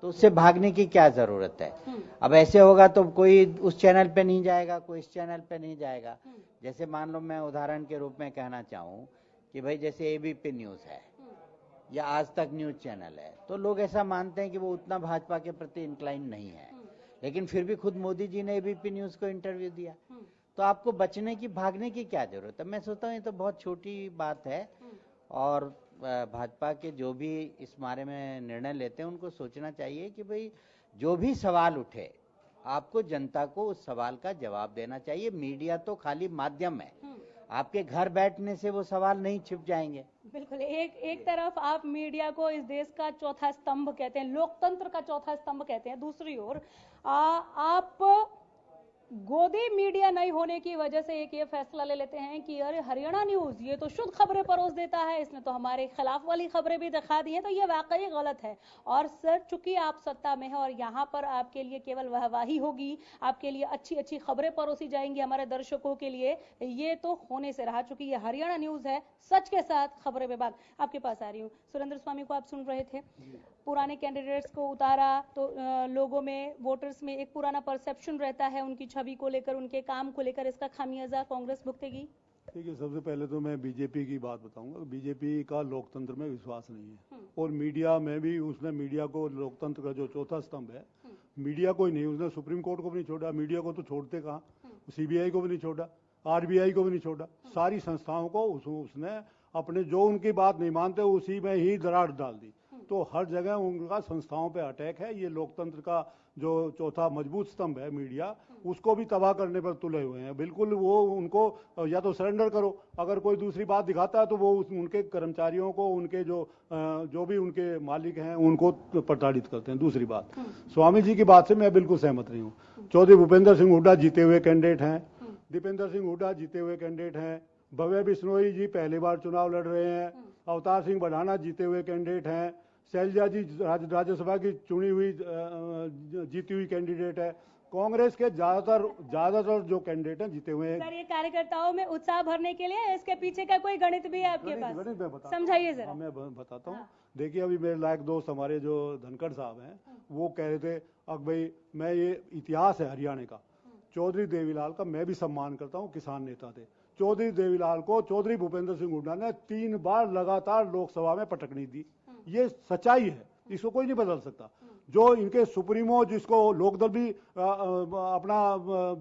तो उससे भागने की क्या जरूरत है। अब ऐसे होगा तो कोई उस चैनल पे नहीं जाएगा, कोई इस चैनल पे नहीं जाएगा। जैसे मान लो मैं उदाहरण के रूप में कहना चाहूँ कि भाई जैसे एबीपी न्यूज है या आज तक न्यूज चैनल है, तो लोग ऐसा मानते हैं कि वो उतना भाजपा के प्रति इंक्लाइन नहीं है, लेकिन फिर भी खुद मोदी जी ने एबीपी न्यूज को इंटरव्यू दिया। तो आपको बचने की, भागने की क्या जरूरत है। मैं सोचता हूँ ये तो बहुत छोटी बात है, और भाजपा के जो भी इस बारे में निर्णय लेते हैं उनको सोचना चाहिए कि भाई जो भी सवाल उठे आपको जनता को उस सवाल का जवाब देना चाहिए। मीडिया तो खाली माध्यम है, आपके घर बैठने से वो सवाल नहीं छिप जाएंगे। बिल्कुल। एक तरफ आप मीडिया को इस देश का चौथा स्तंभ कहते हैं, लोकतंत्र का चौथा स्तंभ कहते हैं, दूसरी ओर आप गोदी मीडिया नहीं होने की वजह से एक ये फैसला ले लेते हैं कि अरे हरियाणा न्यूज ये तो शुद्ध खबरें परोस देता है, इसने तो हमारे खिलाफ वाली खबरें भी दिखा दी हैं, तो ये वाकई गलत है। और सर चूंकि आप सत्ता में हैं और यहाँ पर आपके लिए केवल वाहवाही होगी, आपके लिए अच्छी अच्छी खबरें परोसी जाएंगी हमारे दर्शकों के लिए, ये तो होने से रहा। चूंकि ये हरियाणा न्यूज है, सच के साथ खबरें विभाग। आपके पास आ रही हूँ, सुरेंद्र स्वामी को आप सुन रहे थे, पुराने कैंडिडेट्स को उतारा तो लोगों में, वोटर्स में एक पुराना परसेप्शन रहता है उनकी छवि को लेकर, उनके काम को लेकर, इसका खामियाजा कांग्रेस भुगतेगी। ठीक है, सबसे पहले तो मैं बीजेपी की बात बताऊंगा। बीजेपी का लोकतंत्र में विश्वास नहीं है, और मीडिया में भी उसने मीडिया को लोकतंत्र का जो चौथा स्तंभ है, मीडिया को ही नहीं, उसने सुप्रीम कोर्ट को भी नहीं छोड़ा, मीडिया को तो छोड़ते कहाँ, सीबीआई को भी नहीं छोड़ा, आरबीआई को भी नहीं छोड़ा, सारी संस्थाओं को उसने अपने जो उनकी बात नहीं मानते उसी में ही दरार डाल दी। तो हर जगह उनका संस्थाओं पे अटैक है। ये लोकतंत्र का जो चौथा मजबूत स्तंभ है मीडिया, उसको भी तबाह करने पर तुले हुए हैं। बिल्कुल वो उनको या तो सरेंडर करो, अगर कोई दूसरी बात दिखाता है तो वो उनके कर्मचारियों को, उनके जो भी उनके मालिक हैं उनको प्रताड़ित करते हैं। दूसरी बात, स्वामी जी की बात से मैं बिल्कुल सहमत नहीं हूँ। चौधरी भूपेंद्र सिंह हुड्डा जीते हुए कैंडिडेट हैं, दीपेंद्र सिंह हुड्डा जीते हुए कैंडिडेट हैं, भव्य बिश्नोई जी पहली बार चुनाव लड़ रहे हैं, अवतार सिंह बढ़ाना जीते हुए कैंडिडेट हैं, शैलजा जी राज्यसभा की चुनी हुई जीती हुई कैंडिडेट है। कांग्रेस के ज्यादातर जो कैंडिडेट हैं जीते हुए हैं। सर ये कार्यकर्ताओं में उत्साह भरने के लिए इसके पीछे का कोई गणित भी है आपके पास, समझाइए जरा। मैं बताता हूँ। देखिए, अभी मेरे लायक दोस्त हमारे जो धनखड़ साहब हैं, वो कह रहे थे अब भाई मैं, ये इतिहास है हरियाणा का, चौधरी देवीलाल का मैं भी सम्मान करता हूँ, किसान नेता थे। चौधरी देवीलाल को चौधरी भूपेंद्र सिंह हुड्डा ने 3 बार लगातार लोकसभा में पटकनी दी। ये सच्चाई है, इसको कोई नहीं बदल सकता। जो इनके सुप्रीमो, जिसको लोकदल भी अपना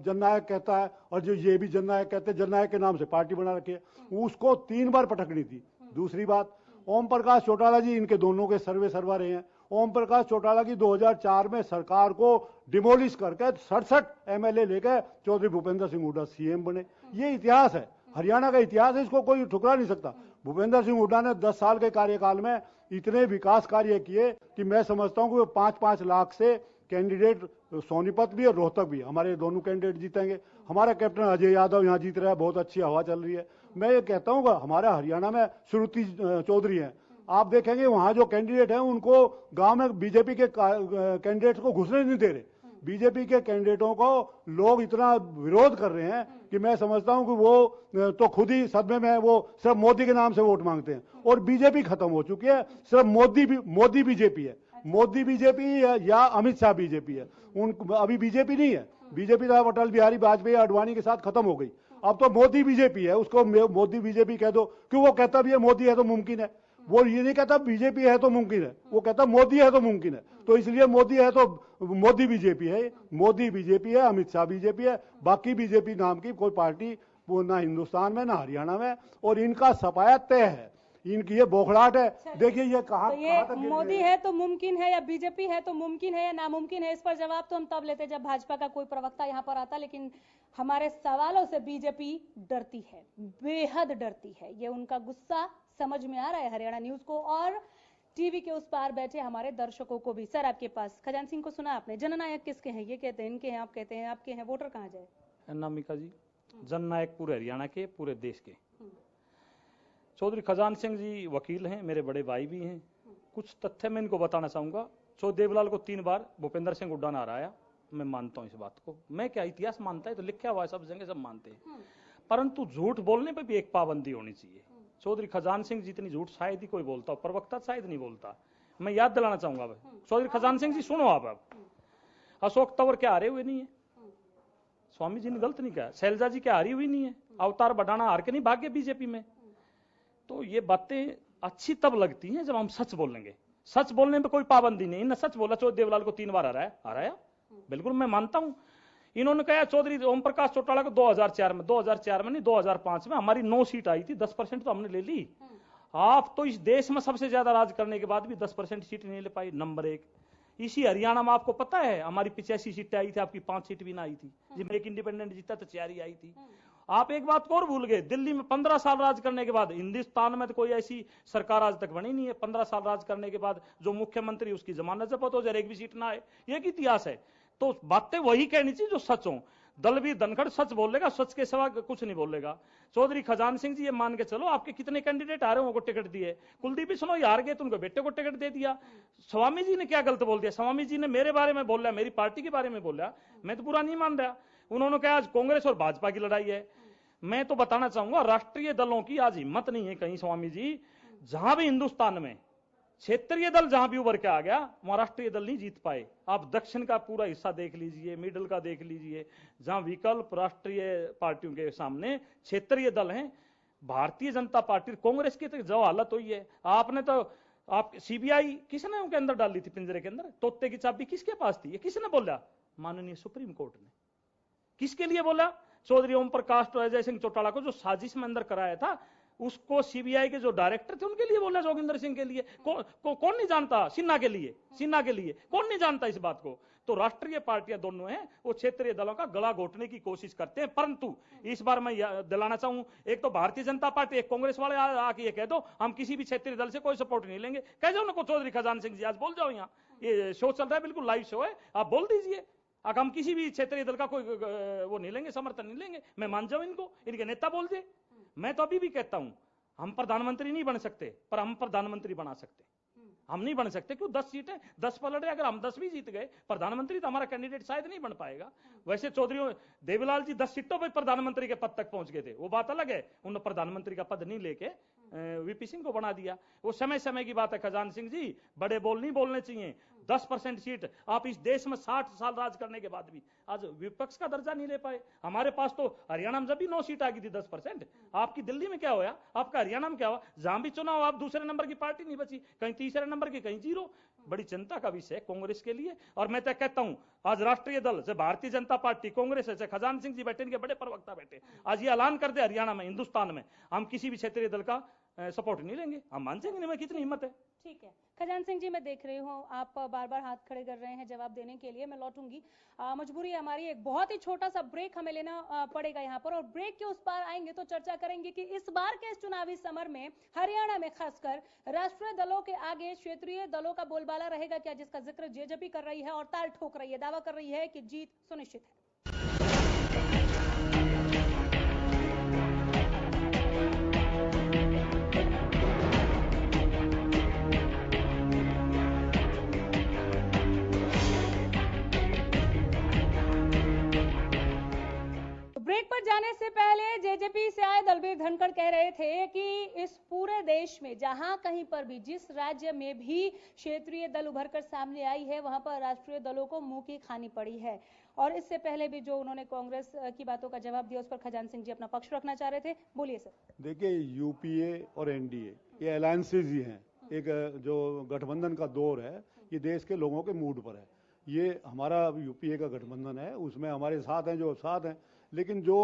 जननायक कहता है, और जो ये भी जननायक कहते हैं, जननायक के नाम से पार्टी बना रखी है, उसको 3 बार पटकनी थी। दूसरी बात, ओम प्रकाश चौटाला जी इनके दोनों के सर्वा रहे हैं। ओम प्रकाश चौटाला की 2004 में सरकार को डिमोलिश करके 67 एमएलए लेकर चौधरी भूपेंद्र सिंह हुड्डा सीएम बने। ये इतिहास है, हरियाणा का इतिहास है, इसको कोई ठुकरा नहीं सकता। भूपेंद्र सिंह हुड्डा ने 10 साल के कार्यकाल में इतने विकास कार्य किए कि मैं समझता हूं कि वो 5-5 लाख से कैंडिडेट, सोनीपत भी और रोहतक भी, हमारे दोनों कैंडिडेट जीतेंगे। हमारा कैप्टन अजय यादव यहाँ जीत रहा है, बहुत अच्छी हवा चल रही है। मैं ये कहता हूँ हमारा हरियाणा में श्रुति चौधरी है, आप देखेंगे वहां जो कैंडिडेट हैं उनको गांव में बीजेपी के कैंडिडेट्स को घुसने नहीं दे रहे। बीजेपी के कैंडिडेटों को लोग इतना विरोध कर रहे हैं कि मैं समझता हूं कि वो तो खुद ही सदमे में है। वो सिर्फ मोदी के नाम से वोट मांगते हैं, और बीजेपी खत्म हो चुकी है। सिर्फ मोदी बीजेपी है, मोदी बीजेपी है या अमित शाह बीजेपी है। अभी बीजेपी नहीं है। बीजेपी तो अटल बिहारी वाजपेयी अडवाणी के साथ खत्म हो गई। अब तो मोदी बीजेपी है, उसको मोदी बीजेपी कह दो, क्यों? वो कहता भी है मोदी है तो मुमकिन है। वो ये नहीं कहता बीजेपी है तो मुमकिन है, वो कहता मोदी है तो मुमकिन है। तो इसलिए मोदी है तो मोदी बीजेपी है, मोदी बीजेपी है, अमित शाह बीजेपी है। बाकी बीजेपी नाम की कोई पार्टी वो ना हिंदुस्तान में ना हरियाणा में, और इनका सफाया तय है, इनकी ये बौखलाहट है। देखिए ये कहाँ, तो ये मोदी है तो मुमकिन है या बीजेपी है तो मुमकिन है या नामुमकिन है, इस पर जवाब तो हम तब लेते जब भाजपा का कोई प्रवक्ता यहाँ पर आता। लेकिन हमारे सवालों से बीजेपी डरती है, बेहद डरती है। ये उनका गुस्सा समझ में आ रहा है हरियाणा न्यूज को और टीवी के उस पार बैठे हमारे दर्शकों को भी। सर आपके पास खजान सिंह को सुना आपने, जननायक किसके हैं? ये कहते हैं इनके हैं, आप कहते हैं आपके हैं, वोटर कहाँ जाए? अनामिका जी, जननायक पूरे हरियाणा के, पूरे देश के। चौधरी खजान सिंह जी वकील हैं, मेरे बड़े भाई भी हैं। कुछ तथ्य मैं इनको बताना चाहूंगा। चौधरी देवलाल को 3 बार भूपेंद्र सिंह हुड्डा ने हराया, मैं मानता हूं इस बात को। मैं क्या, इतिहास मानता है तो लिखा हुआ है, सब जगह सब मानते हैं, परंतु झूठ बोलने पर भी एक पाबंदी होनी चाहिए। चौधरी खजान सिंह जितनी झूठ शायद ही कोई बोलता हो, प्रवक्ता शायद नहीं बोलता। मैं याद दिलाना चाहूंगा चौधरी खजान सिंह जी, सुनो आप। अब अशोक तंवर क्या हारे हुए नहीं है, स्वामी जी ने गलत नहीं कहा, शैलजा जी क्या हारी हुई नहीं है, अवतार बढ़ाना हार के नहीं भाग्य बीजेपी में। तो ये बातें अच्छी तब लगती हैं जब हम सच बोलेंगे। सच बोलने में कोई पाबंदी नहीं। इन्होंने सच बोला, चौधरी देवलाल को 3 बार हराया, बिल्कुल मैं मानता हूं। इन्होंने कहा चौधरी ओम प्रकाश चौटाला को 2004 में नहीं 2005 में हमारी 9 सीट आई थी, 10% तो हमने ले ली। आप तो इस देश में सबसे ज्यादा राज करने के बाद भी 10% सीट नहीं ले पाई। नंबर 1, इसी हरियाणा में आपको पता है हमारी 85 सीटें आई थी, आपकी 5 सीट भी ना आई थी। जिसमें एक इंडिपेंडेंट जीता तो 4 ही आई थी। आप एक बात और भूल गए, दिल्ली में 15 साल राज करने के बाद, हिंदुस्तान में तो कोई ऐसी सरकार आज तक बनी नहीं है 15 साल राज करने के बाद जो मुख्यमंत्री उसकी जमानत जब्त हो जाए, एक भी सीट ना आए, ये इतिहास है। तो बातें वही कहनी चाहिए जो सच हो। दलवीर धनखड़ सच बोलेगा, सच के सिवा कुछ नहीं बोलेगा। चौधरी खजान सिंह जी ये मान के चलो, आपके कितने कैंडिडेट आ रहे हैं उनको टिकट दिए। कुलदीप बिश्नोई हार गए तो उनको बेटे को टिकट दे दिया। स्वामी जी ने क्या गलत बोल दिया? स्वामी जी ने मेरे बारे में बोला, मेरी पार्टी के बारे में बोला, मैं तो बुरा नहीं मान रहा। उन्होंने कहा आज कांग्रेस और भाजपा की लड़ाई है। मैं तो बताना चाहूंगा, राष्ट्रीय दलों की आज हिम्मत नहीं है कहीं। स्वामी जी, जहां भी हिंदुस्तान में क्षेत्रीय दल जहां भी उभर के आ गया, वहां राष्ट्रीय दल नहीं जीत पाए। आप दक्षिण का पूरा हिस्सा देख लीजिए, मिडिल का देख लीजिए, जहां विकल्प राष्ट्रीय पार्टियों के सामने क्षेत्रीय दल हैं। भारतीय जनता पार्टी, कांग्रेस की तो जो हालत हुई है, आपने तो आप सीबीआई किसने उनके अंदर डाली थी, पिंजरे के अंदर? तोते की चाबी किसके पास थी? ये किसने बोला? माननीय सुप्रीम कोर्ट ने। किसके लिए बोला? चौधरी ओम प्रकाश तो अजय सिंह चौटाला को जो साजिश में अंदर कराया था, उसको सीबीआई के जो डायरेक्टर थे उनके लिए बोला, जोगिंदर सिंह के लिए। कौन नहीं जानता? सिन्हा के लिए, सिन्हा के लिए कौन नहीं जानता इस बात को? तो राष्ट्रीय पार्टियां दोनों हैं, वो क्षेत्रीय दलों का गला घोटने की कोशिश करते हैं। परंतु इस बार मैं दिलाना चाहूं, एक तो भारतीय जनता पार्टी, एक कांग्रेस वाले आके ये कह दो हम किसी भी क्षेत्रीय दल से कोई सपोर्ट नहीं लेंगे, कह जाओ उनको। चौधरी खजान सिंह जी आज बोल जाओ, यहाँ ये शो चल रहा है, बिल्कुल लाइव शो है, आप बोल दीजिए अगर हम किसी भी क्षेत्रीय दल का कोई वो नहीं लेंगे, समर्थन नहीं लेंगे। मैं मान जाऊं इनको, इनके नेता बोल दे। मैं तो अभी भी कहता हूं, हम प्रधानमंत्री नहीं बन सकते, पर हम प्रधानमंत्री बना सकते। हम नहीं बन सकते, क्यों? 10 सीटें 10 पर लड़े, अगर हम 10 भी जीत गए, प्रधानमंत्री तो हमारा कैंडिडेट शायद नहीं बन पाएगा। वैसे चौधरी देवीलाल जी 10 सीटों पर प्रधानमंत्री के पद तक पहुंच गए थे, वो बात अलग है। उन्होंने प्रधानमंत्री का पद नहीं लेके वीपी सिंह को बना दिया। वो समय समय की बात है। खजान सिंह जी, बड़े बोल नहीं बोलने चाहिए। 10% सीट आप इस देश में 60 साल राज करने के बाद भी आज विपक्ष का दर्जा नहीं ले पाए। हमारे पास तो हरियाणा में जब भी 9 सीट आ गई थी 10%। आपकी दिल्ली में क्या होया? आपका हरियाणा में क्या हुआ? जहां भी चुनाव आप दूसरे नंबर की पार्टी नहीं बची, कहीं तीसरे नंबर की, कहीं 0। बड़ी चिंता का विषय है कांग्रेस के लिए। और मैं तो कहता हूं, आज राष्ट्रीय दल से भारतीय जनता पार्टी, कांग्रेस से खजान सिंह जी बैठे, इनके बड़े प्रवक्ता बैठे, आज ये ऐलान कर दे हरियाणा में, हिंदुस्तान में हम किसी भी क्षेत्रीय दल का सपोर्ट नहीं लेंगे, हम मान जाएंगे। नहीं, कितनी हिम्मत है। ठीक है खजान सिंह जी, मैं देख रही हूँ आप बार बार हाथ खड़े कर रहे हैं जवाब देने के लिए। मैं लौटूंगी, मजबूरी है हमारी, एक बहुत ही छोटा सा ब्रेक हमें लेना पड़ेगा यहाँ पर, और ब्रेक के उस पार आएंगे तो चर्चा करेंगे कि इस बार के इस चुनावी समर में हरियाणा में खासकर राष्ट्रीय दलों के आगे क्षेत्रीय दलों का बोलबाला रहेगा क्या, जिसका जिक्र जेजेपी कर रही है और ताल ठोक रही है, दावा कर रही है कि जीत सुनिश्चित है। ब्रेक पर जाने से पहले जेजेपी से आए दलवीर धनखड़ कह रहे थे कि इस पूरे देश में जहां कहीं पर भी, जिस राज्य में भी क्षेत्रीय दल उभरकर सामने आई है, वहां पर राष्ट्रीय दलों को मुंह की खानी पड़ी है। और इससे पहले भी जो उन्होंने कांग्रेस की बातों का जवाब दिया, उस पर खजान सिंह जी अपना पक्ष रखना चाह रहे थे। बोलिए सर। देखिए, यूपीए और एनडीए ये अलायंसेज ही हैं। एक जो गठबंधन का दौर है, ये देश के लोगों के मूड पर है। ये हमारा यूपीए का गठबंधन है, उसमें हमारे साथ हैं जो साथ हैं। लेकिन जो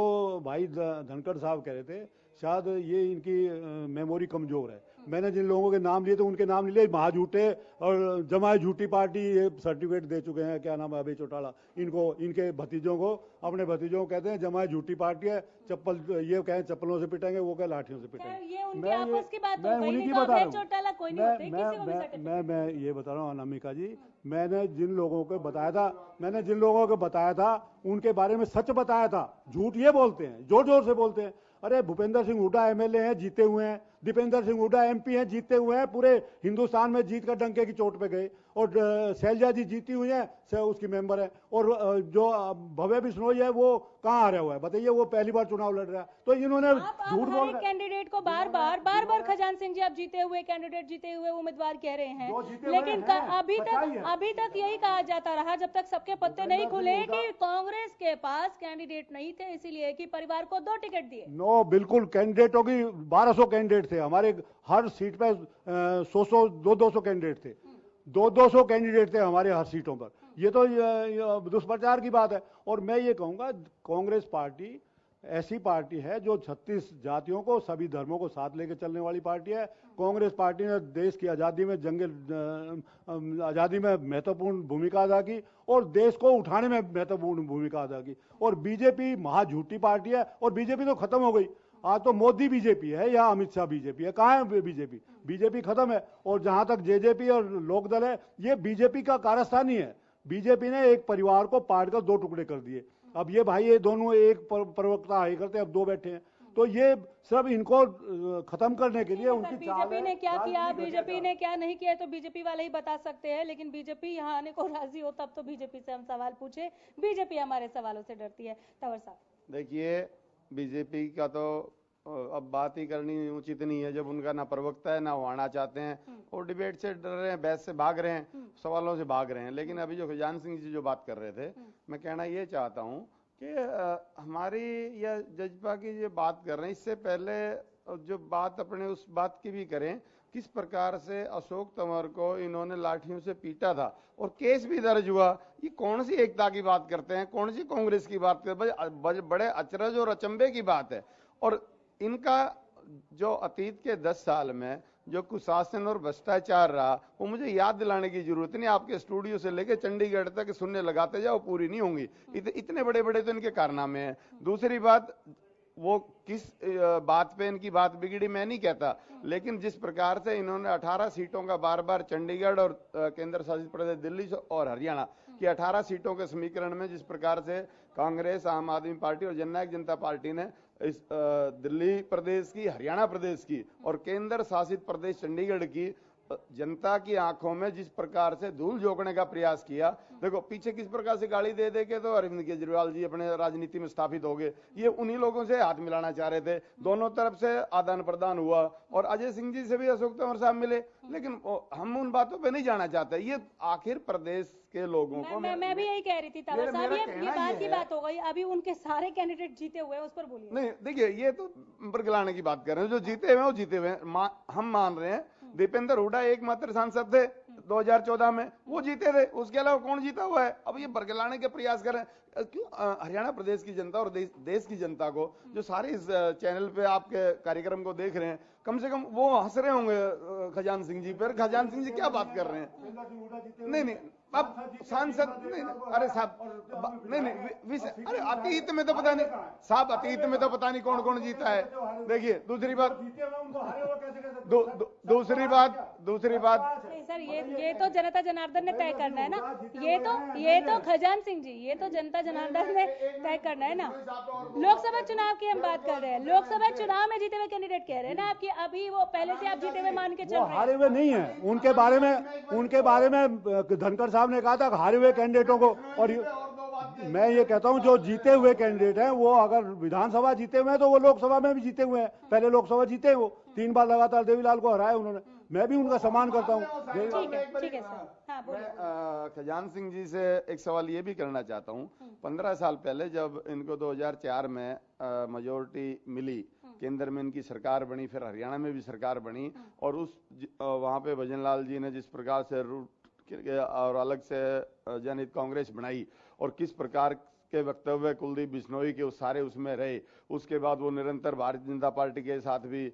भाई धनखड़ साहब कह रहे थे, शायद ये इनकी मेमोरी कमजोर है। मैंने जिन लोगों के नाम लिए थे उनके नाम नहीं लिए, महाझूठे और जमाए झूठी पार्टी ये सर्टिफिकेट दे चुके हैं। क्या नाम है? अभय चौटाला। इनको, इनके भतीजों को, अपने भतीजों को कहते हैं जमाए झूठी पार्टी है। चप्पल, ये कहें चप्पलों से पिटेंगे, वो कहे लाठियों से पिटेंगे। मैं उन्हीं की बता रहा हूँ। मैं ये बता रहा हूँ अनामिका जी, मैंने जिन लोगों को बताया था उनके बारे में सच बताया था। झूठ ये बोलते हैं, जोर जोर से बोलते हैं। अरे भूपेंद्र सिंह हुड्डा एमएलए हैं, जीते हुए हैं, दीपेंद्र सिंह हुड्डा एमपी हैं, जीते हुए हैं, पूरे हिंदुस्तान में जीत कर डंके की चोट पे गए। और शैलजा जी जीती हुई हैं, उसकी मेंबर है। और जो भव्य बिश्नोई है वो कहाँ हारा हुआ है बताइए, वो पहली बार चुनाव लड़ रहा है। तो इन्होंने झूठ बोल रहे कैंडिडेट को बार बार खजान सिंह जी आप जीते हुए कैंडिडेट, जीते हुए उम्मीदवार कह रहे हैं, लेकिन अभी तक यही कहा जाता रहा जब तक सबके पत्ते नहीं खुले कि कांग्रेस के पास कैंडिडेट नहीं थे, इसीलिए कि परिवार को 2 टिकट दिए। नो, बिल्कुल कैंडिडेटों की 1200 कैंडिडेट थे हमारे, हर सीट पे 100 200 कैंडिडेट थे, 200 कैंडिडेट थे हमारे हर सीटों पर। ये तो दुष्प्रचार की बात है। और मैं ये कहूंगा, कांग्रेस पार्टी ऐसी पार्टी है जो 36 जातियों को, सभी धर्मों को साथ लेकर चलने वाली पार्टी है। कांग्रेस पार्टी ने देश की आजादी में, आजादी में महत्वपूर्ण भूमिका अदा की और देश को उठाने में महत्वपूर्ण भूमिका अदा की। और बीजेपी महाझूठी पार्टी है, और बीजेपी तो खत्म हो गई। आज तो मोदी बीजेपी है या अमित शाह बीजेपी है? कहाँ है बीजेपी? बीजेपी खत्म है। और जहां तक जेजेपी और लोकदल है, ये बीजेपी का कारस्तान ही है। बीजेपी ने एक परिवार को पाट कर 2 टुकड़े कर दिए। अब ये भाई, ये दोनों एक प्रवक्ता हाई करते, अब 2 बैठे हैं। तो ये सब इनको खत्म करने के लिए उनकी बीजेपी ने क्या किया, बीजेपी ने क्या नहीं किया, तो बीजेपी वाले ही बता सकते हैं। लेकिन बीजेपी यहाँ आने को राजी हो तब तो बीजेपी से हम सवाल पूछे, बीजेपी हमारे सवालों से डरती है। तंवर साहब, देखिए, बीजेपी का तो अब बात ही करनी उचित नहीं है जब उनका ना प्रवक्ता है, ना वो आना चाहते हैं। वो डिबेट से डर रहे हैं, बहस से भाग रहे हैं, सवालों से भाग रहे हैं। लेकिन अभी जो खजान सिंह जी जो बात कर रहे थे, मैं कहना ये चाहता हूँ कि हमारी या जजपा की जो बात कर रहे हैं, इससे पहले जो बात अपने उस बात की भी करें, किस प्रकार से अशोक तंवर को इन्होंने लाठियों से पीटा था और केस भी दर्ज हुआ। ये कौन सी एकता की बात करते हैं, कौन सी कांग्रेस की बात करते हैं? बड़े अचरज और अचंभे की बात है। और इनका जो अतीत के 10 साल में जो कुशासन और भ्रष्टाचार रहा, वो मुझे याद दिलाने की जरूरत नहीं। आपके स्टूडियो से लेकर चंडीगढ़ तक सुनने लगाते जाओ, पूरी नहीं होंगी। इतने बड़े बड़े तो इनके कारनामे हैं। दूसरी बात, वो किस बात पे इनकी बात बिगड़ी मैं नहीं कहता, लेकिन जिस प्रकार से इन्होंने 18 सीटों का बार बार चंडीगढ़ और केंद्र शासित प्रदेश दिल्ली और हरियाणा की 18 सीटों के समीकरण में जिस प्रकार से कांग्रेस, आम आदमी पार्टी और जननायक जनता पार्टी ने इस दिल्ली प्रदेश की, हरियाणा प्रदेश की और केंद्र शासित प्रदेश चंडीगढ़ की जनता की आंखों में जिस प्रकार से धूल झोंकने का प्रयास किया। देखो पीछे किस प्रकार से गाली दे के तो अरविंद केजरीवाल जी अपने राजनीति में स्थापित हो गए। ये उन्हीं लोगों से हाथ मिलाना चाह रहे थे, दोनों तरफ से आदान प्रदान हुआ। और अजय सिंह जी से भी अशोक तंवर साहब मिले, लेकिन हम उन बातों पे नहीं जाना चाहते। ये आखिर प्रदेश के लोगों को मैं भी यही कह रही थी तंवर साहब, ये बात की बात हो गई। अभी उनके सारे कैंडिडेट जीते हुए हैं, उस पर बोलिए। नहीं, देखिए, ये तो बरगलाने की बात कर रहे हैं। जो जीते हुए हैं वो जीते हुए हैं, हम मान रहे हैं। दीपेंद्र हुड्डा एकमात्र सांसद थे 2014 में, वो जीते थे। उसके अलावा कौन जीता हुआ है? अब ये बरगलाने के प्रयास कर रहे हैं। क्यों हरियाणा प्रदेश की जनता और देश की जनता को, जो सारे इस चैनल पे आपके कार्यक्रम को देख रहे हैं, कम से कम वो हंस रहे होंगे खजान सिंह जी पर। खजान सिंह जी क्या बात कर रहे हैं? नहीं, अब सांसद नहीं, अरे साहब नहीं, अरे अतीत में तो पता नहीं साहब, अतीत में तो पता नहीं कौन कौन जीता है। देखिए, दूसरी बात सर, ये तो जनता जनार्दन ने तय करना है ना। ये तो खजान सिंह जी, ये तो जनता जनार्दन ने तय करना है ना। लोकसभा चुनाव की हम बात कर रहे हैं। लोकसभा चुनाव में जीते हुए कैंडिडेट कह रहे हैं ना आपकी, अभी वो पहले से आप जीते हुए मान के चल रहे हैं। हारे हुए नहीं है। उनके बारे में धनखड़ साहब ने कहा था हारे हुए कैंडिडेटों को। और मैं ये कहता हूं, जो जीते हुए कैंडिडेट हैं, वो अगर विधानसभा जीते हुए हैं तो वो लोकसभा में भी जीते हुए हैं। पहले लोकसभा जीते हैं, वो 3 बार लगातार देवीलाल को हराया उन्होंने। मैं भी उनका सम्मान करता हूं। ठीक है सर। हाँ, मैं खजान सिंह जी से एक सवाल ये भी करना चाहता हूं। 15 साल पहले जब इनको 2004 में मेजोरिटी मिली, केंद्र में इनकी सरकार बनी, फिर हरियाणा में भी सरकार बनी, और वहां पे भजनलाल जी ने जिस प्रकार से और अलग से जनहित कांग्रेस बनाई और किस प्रकार के वक्तव्य कुलदीप बिश्नोई के उस सारे उसमें रहे। उसके बाद वो निरंतर भारतीय जनता पार्टी के साथ भी,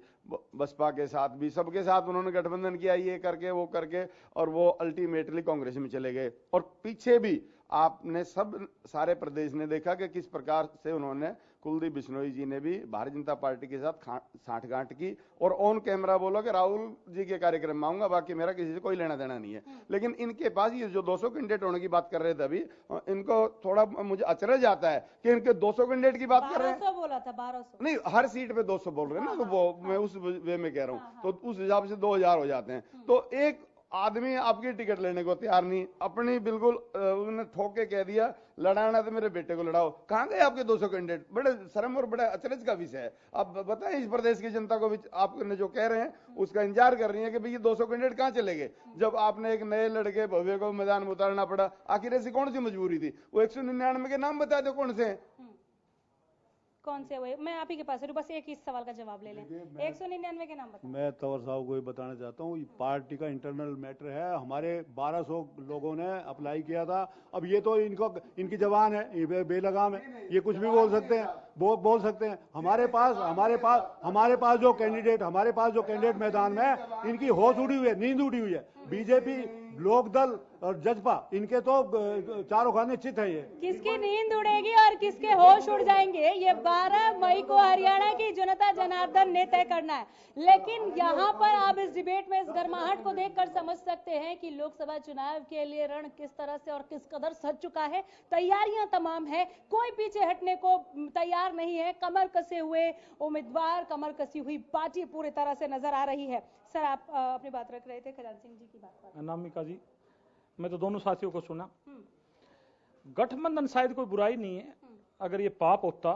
बसपा के साथ भी, सबके साथ उन्होंने गठबंधन किया, ये करके वो करके, और वो अल्टीमेटली कांग्रेस में चले गए। और पीछे भी आपने सब सारे प्रदेश ने देखा कि किस प्रकार से उन्होंने कुलदीप बिश्नोई जी ने भी भारतीय जनता पार्टी के साथ साठगांठ की और ऑन कैमरा बोला कि राहुल जी के कार्यक्रम में आऊंगा, बाकी मेरा किसी से कोई लेना देना नहीं है। लेकिन इनके पास ये जो 200 कैंडिडेट होने की बात कर रहे थे अभी, इनको थोड़ा मुझे अचरज आता है कि इनके 200 कैंडिडेट की बात कर रहे हैं। 1200 बोला था, 1200 नहीं, हर सीट पे 200 बोल रहे हैं ना, तो वो मैं उस वे में कह रहा हूँ, तो उस हिसाब से 2000 हो जाते हैं। तो एक आदमी आपकी टिकट लेने को तैयार नहीं, अपनी बिल्कुल उन्होंने ठोक के कह दिया लड़ाना तो मेरे बेटे को लड़ाओ। कहां गए आपके 200 कैंडिडेट? बड़े शर्म और बड़ा अचरज का विषय है। अब बताएं इस प्रदेश की जनता को भी, आपने जो कह रहे हैं उसका इंतजार कर रही है कि भाई ये 200 कैंडिडेट कहां चले गए, जब आपने एक नए लड़के भव्य को मैदान में उतारना पड़ा। आखिर ऐसी कौन सी मजबूरी थी? वो 199 के नाम बता दो कौन से हैं। कौन से हुए? मैं आप ही के पास हूँ, बस एक ही सवाल का जवाब ले लें। 199 के नाम बताओ। मैं तंवर साहब को ये बताना चाहता हूँ, पार्टी का इंटरनल मैटर है। हमारे 1200 लोगों ने अप्लाई किया था। अब ये तो इनकी जबान है, ये बेलगाम है, ये कुछ भी बोल सकते हैं, बोल सकते हैं। हमारे पास जो कैंडिडेट मैदान में है, इनकी होश उड़ी हुई है, नींद उड़ी हुई है। बीजेपी, लोकदल और जजपा, इनके तो चारों खाने चित है। ये किसकी नींद उड़ेगी और किसके होश उड़ जाएंगे, ये 12 मई को हरियाणा की जनता जनार्दन ने तय करना है। लेकिन यहाँ पर आप इस डिबेट में इस गर्माहट को देखकर समझ सकते हैं कि लोकसभा चुनाव के लिए रण किस तरह से और किस कदर सज चुका है। तैयारियां तमाम है, कोई पीछे हटने को तैयार नहीं है। कमर कसे हुए उम्मीदवार, कमर कसी हुई पार्टी पूरी तरह से नजर आ रही है। सर, आप अपनी बात रख रहे थे, खजान सिंह जी की बात। अनामिका जी, मैं तो दोनों साथियों को सुना। गठबंधन शायद कोई बुराई नहीं है। अगर ये पाप होता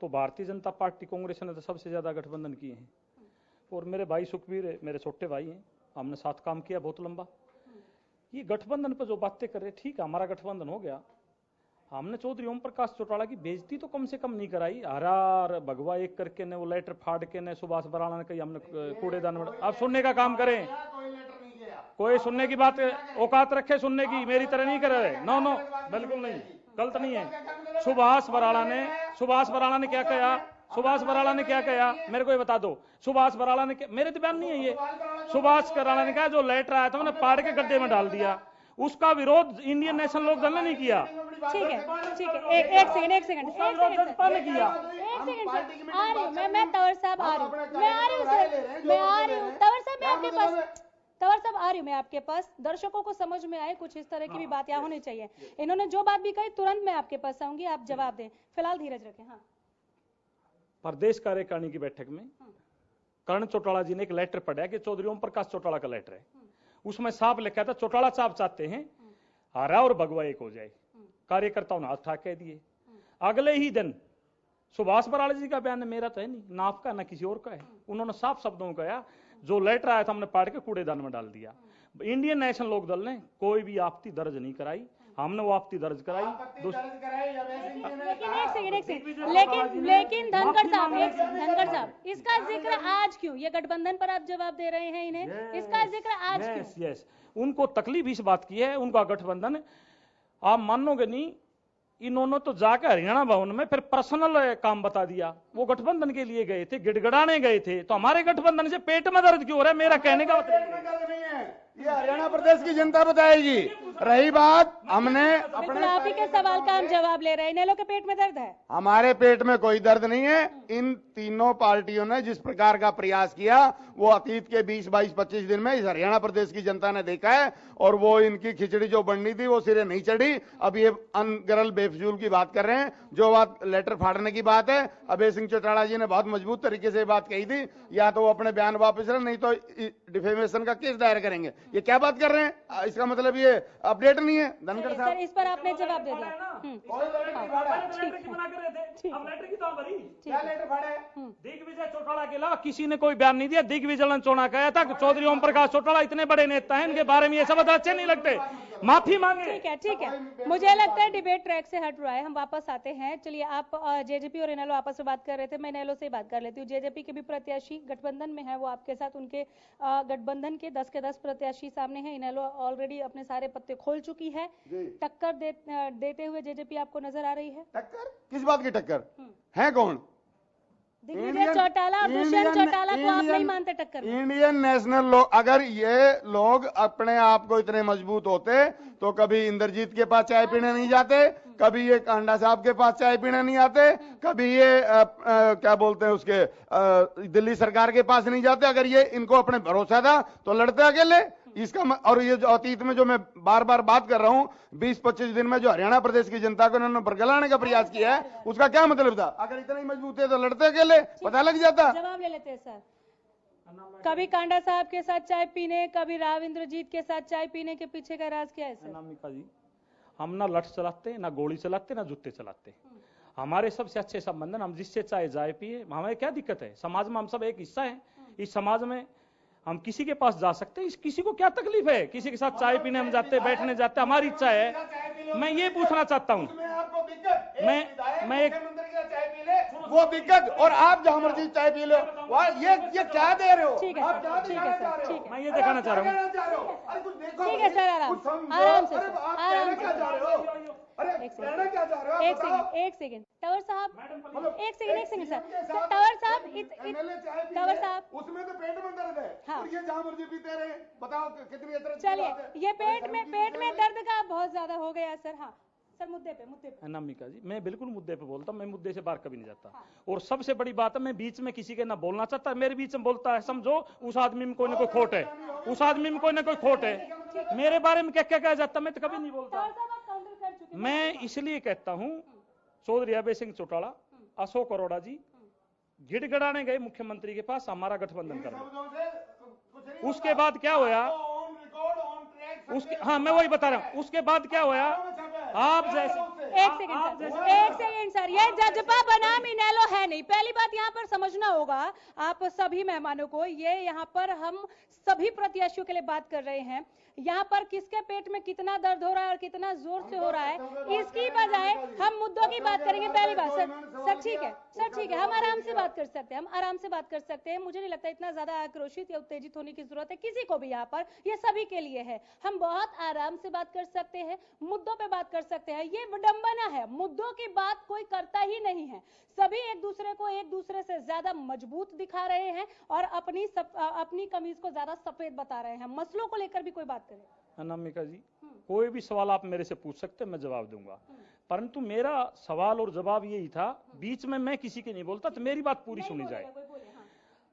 तो भारतीय जनता पार्टी, कांग्रेस ने तो सबसे ज्यादा गठबंधन किए हैं। और मेरे भाई सुखबीर मेरे छोटे भाई हैं, हमने साथ काम किया बहुत लंबा। ये गठबंधन पर जो बातें कर रहे, ठीक है हमारा गठबंधन हो गया, हमने चौधरी ओम प्रकाश चौटाला की बेइज्जती तो कम से कम नहीं कराई। हरार भगवा एक करके ने वो लेटर फाड़ के ने सुभाष बराला ने कही हमने कूड़ेदान में। आप सुनने का काम करें, कोई सुनने की बात औकात रखे सुनने की, मेरी तरह नहीं कर रहे। नो बिल्कुल नहीं, गलत नहीं है। सुभाष बराला ने क्या कहा? सुभाष बराला ने क्या कहा मेरे को ये बता दो। सुभाष बराला ने, मेरे तो बयान नहीं है ये, सुभाष बराला ने कहा जो लेटर आया था उन्हें फाड़ के गड्ढे में डाल दिया, उसका विरोध इंडियन नेशनल लोक दल ने नहीं किया। ठीक है, एक सेकंड आ रही हूँ मैं तंवर साहब, आ रही हूँ तंवर साहब, मैं आपके पास, तंवर साहब आ रही हूँ मैं आपके पास। दर्शकों को समझ में आए, कुछ इस तरह की भी बात यहाँ होनी चाहिए। इन्होंने जो बात भी कही तुरंत मैं आपके पास आऊंगी, आप जवाब दें। फिलहाल धीरज रखें। हाँ, प्रदेश कार्यकारिणी की बैठक में कर्ण चौटाला जी ने एक लेटर पढ़ा कि चौधरी ओम प्रकाश चौटाला का लेटर है, उसमें साफ लिखा था चौटाला साहब चाहते हैं हरा और भगवा एक हो जाए। कार्यकर्ताओं ने हाथ उठा कह दिए। अगले ही दिन सुभाष बराला जी का बयान, मेरा तो है नहीं, ना आपका ना किसी और का है, उन्होंने साफ शब्दों में कहा जो लेटर आया था हमने पाड़ के कूड़ेदान में डाल दिया। इंडियन नेशनल लोक दल ने कोई भी आपत्ति दर्ज नहीं कराई, हमने वो आपत्ति दर्ज कराई। लेकिन धनखड़ साहब इसका जिक्र आज क्यों? ये गठबंधन पर आप जवाब दे रहे हैं इन्हें, इसका जिक्र आज क्यों? यस, उनको तकलीफ इस बात की है, उनका गठबंधन, आप मानोगे नहीं, इन्होंने तो जाकर हरियाणा भवन में फिर पर्सनल काम बता दिया। वो गठबंधन के लिए गए थे, गिड़गिड़ाने गए थे, तो हमारे गठबंधन से पेट में दर्द क्यों हो रहा है? मेरा कहने का मतलब नहीं है, ये हरियाणा प्रदेश की जनता बताएगी। रही बात, हमने अपने आप ही के सवाल का हम जवाब ले रहे हैं। इनेलो के पेट में दर्द है? हमारे पेट में कोई दर्द नहीं है। इन तीनों पार्टियों ने जिस प्रकार का प्रयास किया वो अतीत के 20, 22, 25 दिन में इस हरियाणा प्रदेश की जनता ने देखा है, और वो इनकी खिचड़ी जो बननी थी वो सिरे नहीं चढ़ी। अब ये अनगरल बेफजूल की बात कर रहे हैं। जो बात लेटर फाड़ने की बात है, अभय सिंह चौटाला जी ने बहुत मजबूत तरीके से बात कही थी, या तो वो अपने बयान वापस लें, नहीं तो डिफेमेशन का केस दायर करेंगे। ये क्या बात कर रहे हैं? इसका मतलब ये अपडेट नहीं है। धनखड़ साहब, इस पर आपने जवाब दे दिया। दिग्विजय चौटाला के अलावा किसी ने कोई बयान नहीं दिया। दिग्विजय चौटाला कहा था कि चौधरी ओम प्रकाश चौटाला इतने बड़े नेता हैं, इनके बारे में ये सब अच्छे नहीं लगते, माफी मांगे। ठीक है, मुझे लगता है डिबेट ट्रैक से हट रहा है, हम वापस आते हैं। चलिए, आप जेजेपी और इनेलो आपस में बात कर रहे थे, मैं इनेलो से बात कर लेती हूँ। जेजेपी के भी प्रत्याशी गठबंधन में है, वो आपके साथ, उनके गठबंधन के 10 के 10 प्रत्याशी सामने हैं। इनेलो ऑलरेडी अपने सारे पत्ते खोल चुकी है। टक्कर देते हुए जेजेपी आपको नजर आ रही है? टक्कर? किस बात की टक्कर है? कौन दिग्विजय चौटाला और दुष्यंत चौटाला को आप नहीं मानते टक्कर में? इंडियन नेशनल लोग, अगर ये लोग अपने आप को इतने मजबूत होते तो कभी इंद्रजीत के पास चाय पीने नहीं जाते, कभी ये कांडा साहब के पास चाय पीने नहीं आते, कभी ये क्या बोलते हैं उसके दिल्ली सरकार के पास नहीं जाते। अगर ये इनको अपने भरोसा था तो लड़ते अकेले। इसका और ये जो अतीत में जो मैं बार बार बात कर रहा हूं, 20-25 दिन में जो हरियाणा प्रदेश की जनता को इन्होंने बरगलाने का प्रयास किया है, उसका क्या मतलब था? अगर इतना ही मजबूत है तो लड़ते अकेले, पता लग जाता। जवाब ले लेते हैं सर। कभी कांडा साहब के साथ चाय पीने, कभी राव इंद्रजीत के साथ चाय पीने के पीछे का राज क्या है सर? अनामिका जी, हम ना लठ चलाते, ना गोली चलाते, ना जूते चलाते। हमारे सबसे अच्छे संबंध, हम जिससे चाहे जाए पिए, हमें क्या दिक्कत है? समाज में हम सब एक हिस्सा है। इस समाज में हम किसी के पास जा सकते हैं, किसी को क्या तकलीफ है? किसी के साथ चाय पीने हम जाते, बैठने जाते, हमारी इच्छा है। मैं ये पूछना चाहता हूँ, मैं एक वो दिक्कत, और आप जहां मर्जी चाय पी लो, ये क्या दे रहे हो? ठीक है सर, ठीक है सर, ठीक है। मैं ये दिखाना चाह रहा हूँ। ठीक है सर, आराम से सर, आराम से। एक सेकंड टवर साहब, एक सेकंड सर। टवर साहब, उसमें तो पेट में दर्द है। हाँ। और ये जहां मर्जी पीते रहे, बताओ कितनी अतरंगी चलिए, बात है। ये पेट में दर्द का बहुत ज्यादा हो गया सर। हाँ सर, मुद्दे पे। अनामिका जी, मैं बिल्कुल मुद्दे पे बोलता हूँ, मैं मुद्दे से बाहर कभी नहीं जाता। और सबसे बड़ी बात है, मैं बीच में किसी के ना बोलना चाहता, मेरे बीच में बोलता है, समझो उस आदमी में कोई ना कोई खोट है, उस आदमी में कोई ना कोई खोट है। मेरे बारे में क्या क्या कहा जाता, मैं तो कभी नहीं बोलता। मैं इसलिए कहता हूँ, चौधरी अभय सिंह चौटाला, अशोक अरोड़ा जी गिड़गिड़ाने गए मुख्यमंत्री के पास, हमारा गठबंधन करना। उसके बाद क्या हुआ? उसके, हाँ मैं वही बता रहा हूँ, उसके बाद क्या हुआ? आप जैसे एक सेकंड सर, ये जजपा बनाम इनेलो है नहीं। पहली बात यहाँ पर समझना होगा आप सभी मेहमानों को, ये यहाँ पर हम सभी प्रत्याशियों के लिए बात कर रहे हैं। यहाँ पर किसके पेट में कितना दर्द हो रहा है और कितना जोर से हो रहा है, इसकी बजाय हम मुद्दों की बात करेंगे। पहली बात सर ठीक है, हम आराम से बात कर सकते हैं, मुझे नहीं लगता इतना ज्यादा आक्रोशित या उत्तेजित होने की जरूरत है किसी को भी। यहाँ पर ये सभी के लिए है, हम बहुत आराम से बात कर सकते हैं, मुद्दों पे बात कर सकते हैं। ये विडंबना है, मुद्दों की बात कोई करता ही नहीं है। सभी एक दूसरे को एक दूसरे से ज्यादा मजबूत दिखा रहे हैं और अपनी कमीज को ज्यादा सफेद बता रहे हैं। मसलों को लेकर भी कोई बात करे। अनामिका जी, कोई भी सवाल आप मेरे से पूछ सकते हैं, मैं जवाब दूंगा। परंतु मेरा सवाल और जवाब यही था, बीच में मैं किसी की नहीं बोलता, तो मेरी बात पूरी सुनी जाए।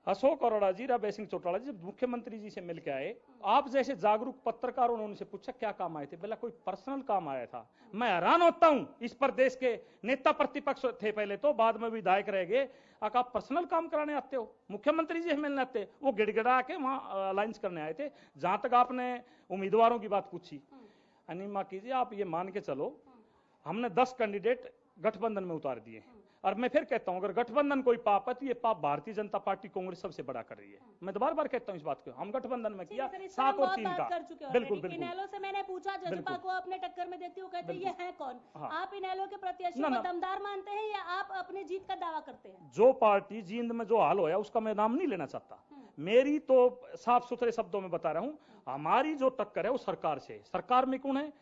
अशोक अरोड़ा जी, अभय सिंह चौटाला जी जब मुख्यमंत्री जी से मिलकर आए, आप जैसे जागरूक पत्रकारों ने उनसे पूछा क्या काम आए थे, बोला कोई पर्सनल काम आया था। मैं हैरान होता हूं, इस प्रदेश के नेता प्रतिपक्ष थे पहले तो, बाद में विधायक रह गए, आप पर्सनल काम कराने आते हो, मुख्यमंत्री जी से मिलने आते? वो गिड़गिड़ा के वहां अलायंस करने आए थे। जहां तक आपने उम्मीदवारों की बात पूछी, अनिमा कीजिए, आप ये मान के चलो, हमने 10 कैंडिडेट गठबंधन में उतार दिए। और मैं फिर कहता हूं, अगर गठबंधन कोई पाप है तो ये पाप भारतीय जनता पार्टी कांग्रेस सबसे बड़ा कर रही है। मैं तो बार बार कहता हूं इस बात को, हम गठबंधन में किया 7 और 3 का। बिल्कुल इनेलो से मैंने पूछा, जजपा को अपने टक्कर में देती हूँ, कहते ये है कौन? आप इनेलो के प्रत्याशियों को दमदार मानते हैं या आप अपनी जीत का दावा करते हैं? जो पार्टी जींद में जो हाल होया उसका मैं नाम नहीं लेना चाहता, मेरी तो साफ सुथरे शब्दों में बता रहा हूं, हमारी जो टक्कर है वो सरकार से। सरकार में कौन है?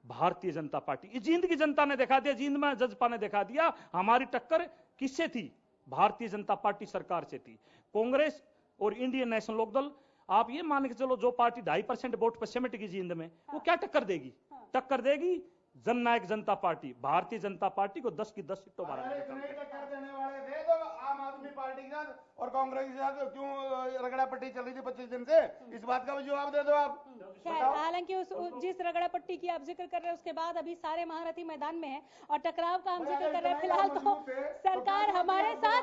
भारतीय जनता पार्टी। जींद की जनता ने दिखा दिया, जींद में जजपा ने दिखा दिया, हमारी टक्कर किससे थी? भारतीय जनता पार्टी सरकार से थी। कांग्रेस और इंडियन नेशनल लोकदल, आप ये मान के चलो, जो पार्टी 2.5% वोट पर सिमट की जींद में, वो क्या टक्कर देगी? टक्कर देगी जननायक जनता पार्टी, भारतीय जनता पार्टी को 10 की 10 सीटों टक्कर देने वाले थे तो आम आदमी पार्टी के साथ और कांग्रेस के साथ क्यों रगड़ा पट्टी चल रही थी 25 दिन से? इस बात का भी जवाब दे दो आप। हालांकि जिस रगड़ा पट्टी की आप जिक्र कर रहे हैं, उसके बाद अभी सारे महारथी मैदान में हैं और टकराव का हम जिक्र कर रहे हैं। फिलहाल तो सरकार हमारे साथ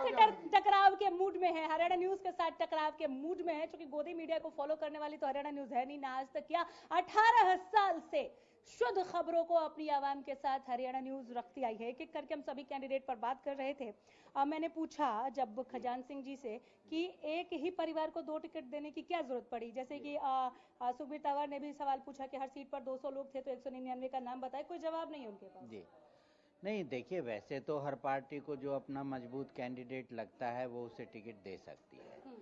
टकराव के मूड में है, हरियाणा न्यूज के साथ टकराव के मूड में है। चूंकि गोदी मीडिया को फॉलो करने वाली तो हरियाणा न्यूज है नहीं ना आज तक, क्या 18 साल से शुद्ध खबरों को अपनी आवाम के साथ हरियाणा न्यूज रखती आई है। एक एक करके हम सभी कैंडिडेट पर बात कर रहे थे। मैंने पूछा जब खजान सिंह जी से कि एक ही परिवार को 2 टिकट देने की क्या जरूरत पड़ी, जैसे कि सुखबीर तंवर ने भी सवाल पूछा कि हर सीट पर 200 लोग थे तो 199 का नाम बताए, कोई जवाब नहीं है उनके पास। जी नहीं, देखिए वैसे तो हर पार्टी को जो अपना मजबूत कैंडिडेट लगता है वो उसे टिकट दे सकती है,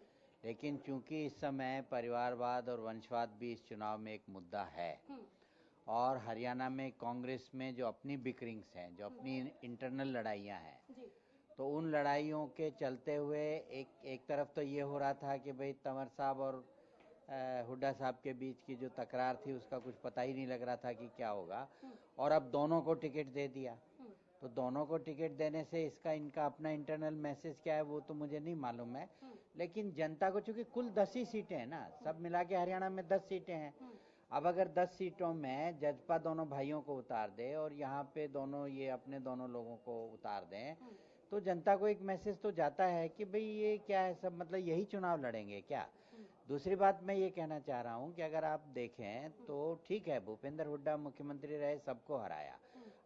लेकिन चूंकि इस समय परिवारवाद और वंशवाद भी इस चुनाव में एक मुद्दा है और हरियाणा में कांग्रेस में जो अपनी बिकरिंग्स हैं, जो अपनी इंटरनल लड़ाइयां हैं, तो उन लड़ाइयों के चलते हुए एक तरफ तो ये हो रहा था कि भाई तंवर साहब और हुड्डा साहब के बीच की जो तकरार थी उसका कुछ पता ही नहीं लग रहा था कि क्या होगा, और अब दोनों को टिकट दे दिया। तो दोनों को टिकट देने से इनका अपना इंटरनल मैसेज क्या है वो तो मुझे नहीं मालूम है, लेकिन जनता को, चूंकि कुल 10 ही सीटें हैं ना, सब मिला के हरियाणा में 10 सीटें हैं। अब अगर 10 सीटों में जजपा दोनों भाइयों को उतार दे और यहाँ पे ये अपने दोनों लोगों को उतार दें, तो जनता को एक मैसेज तो जाता है कि भाई ये क्या है, सब मतलब यही चुनाव लड़ेंगे क्या। दूसरी बात मैं ये कहना चाह रहा हूँ कि अगर आप देखें तो ठीक है, भूपेंद्र हुड्डा मुख्यमंत्री रहे, सबको हराया।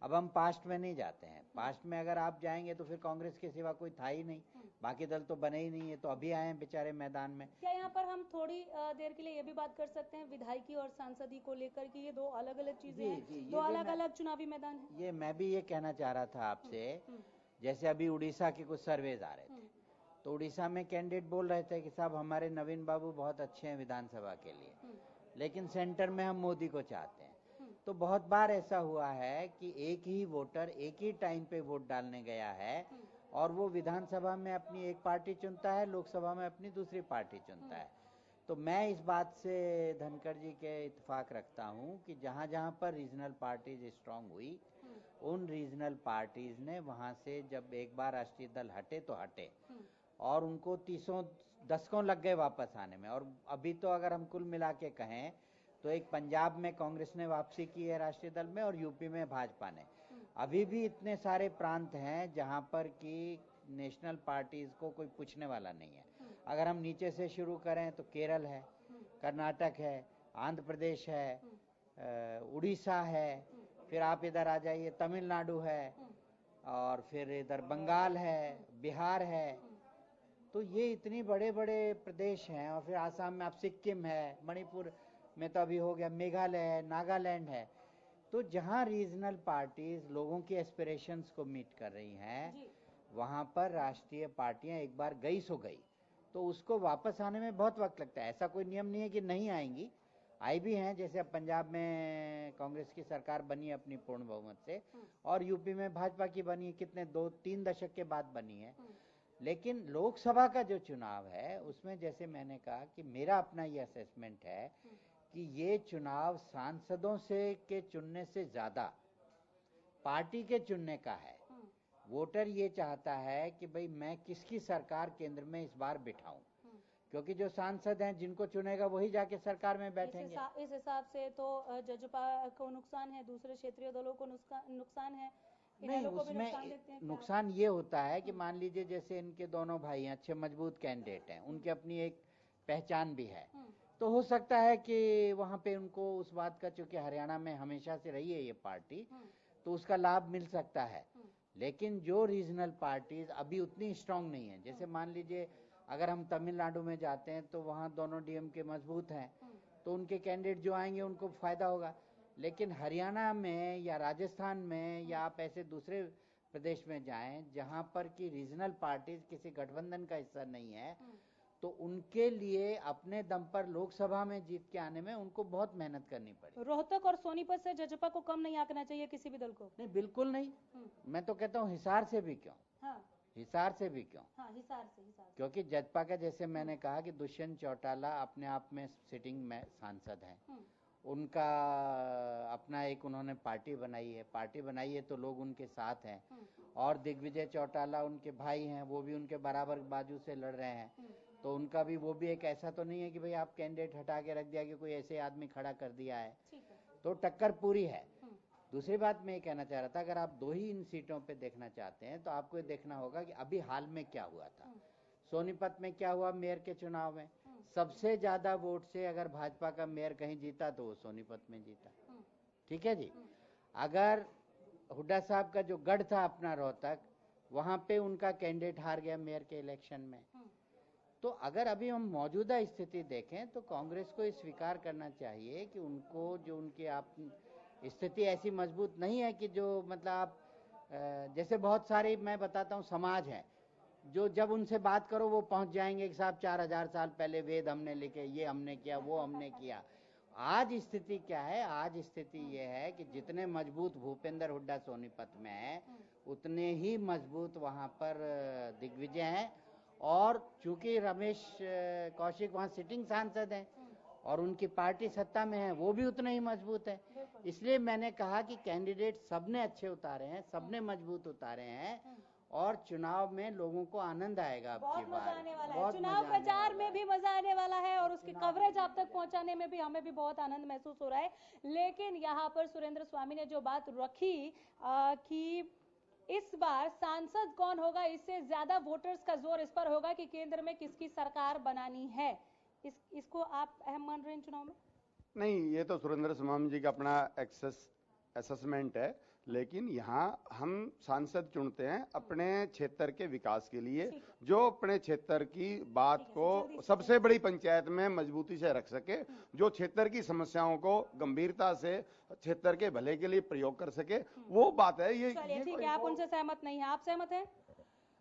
अब हम पास्ट में नहीं जाते हैं, पास्ट में अगर आप जाएंगे तो फिर कांग्रेस के सिवा कोई था ही नहीं, बाकी दल तो बने ही नहीं है, तो अभी आए हैं बेचारे मैदान में। क्या यहाँ पर हम थोड़ी देर के लिए ये भी बात कर सकते हैं विधायकी और सांसदी को लेकर कि ये दो अलग अलग चीजें हैं, दो अलग अलग चुनावी मैदान है? ये मैं भी ये कहना चाह रहा था आपसे, जैसे अभी उड़ीसा के कुछ सर्वेज आ रहे थे, तो उड़ीसा में कैंडिडेट बोल रहे थे कि साहब हमारे नवीन बाबू बहुत अच्छे हैं विधानसभा के लिए, लेकिन सेंटर में हम मोदी को चाहते हैं। तो बहुत बार ऐसा हुआ है कि एक ही वोटर एक ही टाइम पे वोट डालने गया है और वो विधानसभा में अपनी एक पार्टी चुनता है, लोकसभा में अपनी दूसरी पार्टी चुनता है। तो मैं इस बात से धनखड़ जी के इत्तेफाक रखता हूँ कि जहाँ जहाँ पर रीजनल पार्टीज स्ट्रांग हुई, उन रीजनल पार्टीज ने वहां से जब एक बार राष्ट्रीय दल हटे तो हटे, और उनको 30 दशकों लग गए वापस आने में। और अभी तो अगर हम कुल मिला के कहें तो एक पंजाब में कांग्रेस ने वापसी की है राष्ट्रीय दल में, और यूपी में भाजपा ने। अभी भी इतने सारे प्रांत हैं जहां पर कि नेशनल पार्टीज को कोई पूछने वाला नहीं है। अगर हम नीचे से शुरू करें तो केरल है, कर्नाटक है, आंध्र प्रदेश है, उड़ीसा है, फिर आप इधर आ जाइए तमिलनाडु है, और फिर इधर बंगाल है, बिहार है। तो ये इतने बड़े बड़े प्रदेश हैं, और फिर आसाम में आप सिक्किम है, मणिपुर में तो अभी हो गया, मेघालय है, नागालैंड है। तो जहां रीजनल पार्टीज लोगों की एस्पिरेशंस को मीट कर रही हैं, वहां पर राष्ट्रीय पार्टियां एक बार गई सो गई, तो उसको वापस आने में बहुत वक्त लगता है। ऐसा कोई नियम नहीं है कि नहीं आएंगी, आई भी हैं। जैसे अब पंजाब में कांग्रेस की सरकार बनी अपनी पूर्ण बहुमत से, और यूपी में भाजपा की बनी, कितने 2-3 दशक के बाद बनी है। लेकिन लोकसभा का जो चुनाव है उसमें जैसे मैंने कहा कि मेरा अपना ये असेसमेंट है कि ये चुनाव सांसदों के चुनने से ज्यादा पार्टी के चुनने का है। वोटर ये चाहता है कि भाई मैं किसकी सरकार केंद्र में इस बार बिठाऊं, क्योंकि जो सांसद हैं जिनको चुनेगा वही जाके सरकार में बैठेंगे। इस हिसाब से तो जजपा को नुकसान है, दूसरे क्षेत्रीय दलों को नुकसान है। नहीं, उसमें नुकसान ये होता है कि मान लीजिए जैसे इनके दोनों भाई हैं, अच्छे मजबूत कैंडिडेट हैं, उनकी अपनी एक पहचान भी है, तो हो सकता है कि वहां पे उनको उस बात का, चूंकि हरियाणा में हमेशा से रही है ये पार्टी, तो उसका लाभ मिल सकता है। लेकिन जो रीजनल पार्टीज अभी उतनी स्ट्रांग नहीं है, जैसे मान लीजिए अगर हम तमिलनाडु में जाते हैं तो वहाँ दोनों डीएमके मजबूत हैं, तो उनके कैंडिडेट जो आएंगे उनको फायदा होगा। लेकिन हरियाणा में या राजस्थान में या आप ऐसे दूसरे प्रदेश में जाएं जहां पर कि रीजनल पार्टीज किसी गठबंधन का हिस्सा नहीं है, तो उनके लिए अपने दम पर लोकसभा में जीत के आने में उनको बहुत मेहनत करनी पड़ी। रोहतक और सोनीपत से जजपा को कम नहीं आंकना चाहिए किसी भी दल को? नहीं, बिल्कुल नहीं। मैं तो कहता हूँ हिसार से भी क्यों, हिसार से भी क्यों, हिसार से। क्योंकि जजपा का, जैसे मैंने कहा कि दुष्यंत चौटाला अपने आप में सिटिंग में सांसद हैं, उनका अपना एक उन्होंने पार्टी बनाई है तो लोग उनके साथ हैं, और दिग्विजय चौटाला उनके भाई हैं, वो भी उनके बराबर बाजू से लड़ रहे हैं, तो उनका भी, वो भी एक ऐसा तो नहीं है कि भाई आप कैंडिडेट हटा के रख दिया कि कोई ऐसे आदमी खड़ा कर दिया है, तो टक्कर पूरी है। दूसरी बात मैं ये कहना चाह रहा था, अगर आप दो ही इन सीटों पे देखना चाहते हैं तो आपको ये देखना होगा कि अभी हाल में क्या हुआ था। सोनीपत में क्या हुआ मेयर के चुनाव में, सबसे ज्यादा वोट से अगर भाजपा का मेयर कहीं जीता तो वो सोनीपत में जीता। ठीक है जी। अगर हुड्डा साहब का जो गढ़ था अपना रोहतक, वहां पे उनका कैंडिडेट हार गया मेयर के इलेक्शन में। तो अगर अभी हम मौजूदा स्थिति देखें तो कांग्रेस को ये स्वीकार करना चाहिए कि उनको जो उनकी आप स्थिति ऐसी मजबूत नहीं है कि जो मतलब आप जैसे बहुत सारे मैं बताता हूँ समाज है जो जब उनसे बात करो वो पहुंच जाएंगे कि साहब 4000 साल पहले वेद हमने लिखे, ये हमने किया, वो हमने किया। आज स्थिति क्या है? आज स्थिति ये है कि जितने मजबूत भूपेंद्र हुड्डा सोनीपत में है, उतने ही मजबूत वहां पर दिग्विजय हैं। और चूंकि रमेश कौशिक वहां सिटिंग सांसद हैं और उनकी पार्टी सत्ता में है, वो भी उतने ही मजबूत है। इसलिए मैंने कहा कि कैंडिडेट सबने अच्छे उतारे हैं, सबने मजबूत उतारे हैं और चुनाव में लोगों को आनंद आएगा। अब की बहुत मजा आने वाला है, बहुत चुनाव मजा आने प्रचार वाला में है। भी मजा आने वाला है और उसकी कवरेज आप तक पहुंचाने में भी हमें भी बहुत आनंद महसूस हो रहा है। लेकिन यहाँ पर सुरेंद्र स्वामी ने जो बात रखी कि इस बार सांसद कौन होगा, इससे ज्यादा वोटर्स का जोर इस पर होगा कि केंद्र में किसकी सरकार बनानी है। इसको आप अहम मान रहे हैं चुनाव में? नहीं, ये तो सुरेंद्र स्वामी जी का अपना असेसमेंट है, लेकिन यहाँ हम सांसद चुनते हैं अपने क्षेत्र के विकास के लिए, जो अपने क्षेत्र की बात को सबसे बड़ी पंचायत में मजबूती से रख सके, जो क्षेत्र की समस्याओं को गंभीरता से क्षेत्र के भले के लिए प्रयोग कर सके, वो बात है। ये ठीक है, आप उनसे सहमत नहीं है, आप सहमत हैं?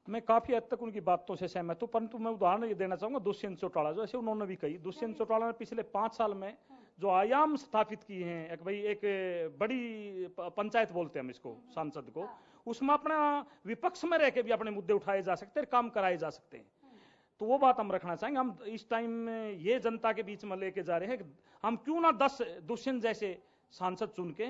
मैं काफी हद तक उनकी बातों से सहमत हूं, परंतु मैं उदाहरण ये देना चाहूंगा दुष्यंत चौटाला, जो ऐसे उन्होंने भी कही। दुष्यंत चौटाला ने पिछले 5 साल में जो आयाम स्थापित किए हैं, एक बड़ी पंचायत बोलते हैं हम इसको, सांसद को, उसमें अपना विपक्ष में रह के भी अपने मुद्दे उठाए जा सकते हैं, काम कराए जा सकते हैं। तो वो बात हम रखना चाहेंगे। हम इस टाइम में ये जनता के बीच में लेके जा रहे हैं कि हम क्यों ना 10 दुष्यंत जैसे सांसद चुन के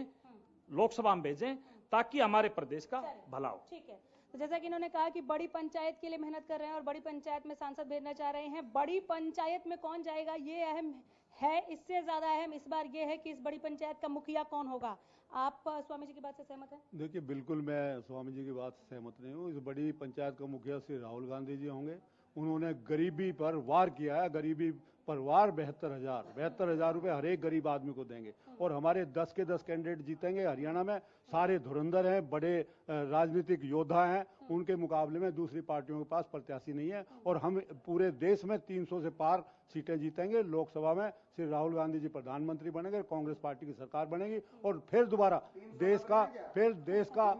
लोकसभा में भेजें, ताकि हमारे प्रदेश का भला हो। ठीक है, तो जैसा कि इन्होंने कहा कि बड़ी पंचायत के लिए मेहनत कर रहे हैं और बड़ी पंचायत में सांसद भेजना चाह रहे हैं। बड़ी पंचायत में कौन जाएगा ये अहम है, इससे ज्यादा अहम इस बार ये है कि इस बड़ी पंचायत का मुखिया कौन होगा। आप स्वामी जी की बात से सहमत हैं? देखिए, बिल्कुल मैं स्वामी जी की बात से सहमत नहीं हूँ। इस बड़ी पंचायत का मुखिया श्री राहुल गांधी जी होंगे। उन्होंने गरीबी पर वार किया है। गरीबी पर वार 72,000 रुपए हर एक गरीब आदमी को देंगे। और हमारे 10 के 10 कैंडिडेट जीतेंगे हरियाणा में। सारे धुरंधर हैं, बड़े राजनीतिक योद्धा हैं। उनके मुकाबले में दूसरी पार्टियों के पास प्रत्याशी नहीं है। और हम पूरे देश में 300 से पार सीटें जीतेंगे। लोकसभा में श्री राहुल गांधी जी प्रधानमंत्री बनेंगे, कांग्रेस पार्टी की सरकार बनेगी और फिर दोबारा देश का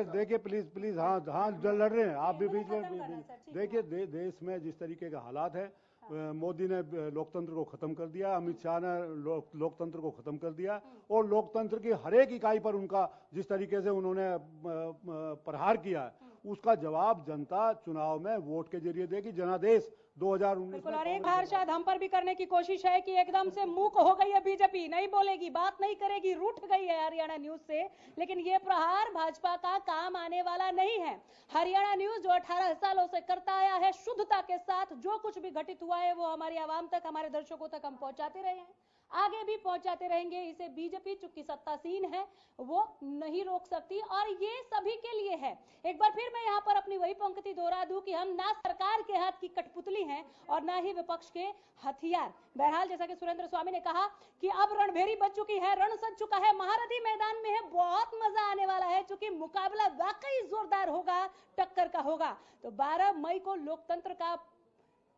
देखिए प्लीज हाँ लड़ रहे हैं आप भी बीच में। देखिए देश में जिस तरीके के हालात है, मोदी ने लोकतंत्र को खत्म कर दिया, अमित शाह ने लोकतंत्र को खत्म कर दिया और लोकतंत्र की हर एक इकाई पर उनका जिस तरीके से उन्होंने प्रहार किया है, उसका जवाब जनता चुनाव में वोट के जरिए देगी। जनादेश 2019 में। और एक बार शायद हम पर भी करने की कोशिश है कि एकदम से मूक हो गई है बीजेपी, नहीं बोलेगी, बात नहीं करेगी, रूठ गई है हरियाणा न्यूज से। लेकिन ये प्रहार भाजपा का काम आने वाला नहीं है। हरियाणा न्यूज जो 18 सालों से करता आया है, शुद्धता के साथ जो कुछ भी घटित हुआ है वो हमारी आवाम तक, हमारे दर्शकों तक हम पहुंचाते रहे हैं, आगे भी पहुंचाते रहेंगे। इसे बीजेपी चूंकि सत्तासीन है वो नहीं रोक सकती और ये सभी के लिए है। एक बार फिर मैं यहाँ पर अपनी वही पंक्ति दोहरा दूं कि हम ना सरकार के हाथ की कठपुतली हैं और ना ही विपक्ष के हथियार। बहरहाल जैसा कि सुरेंद्र स्वामी ने कहा कि अब रणभेरी बच चुकी है, रण सज चुका है, महारथी मैदान में है, बहुत मजा आने वाला है। चूंकि मुकाबला वाकई जोरदार होगा, टक्कर का होगा। तो 12 मई को लोकतंत्र का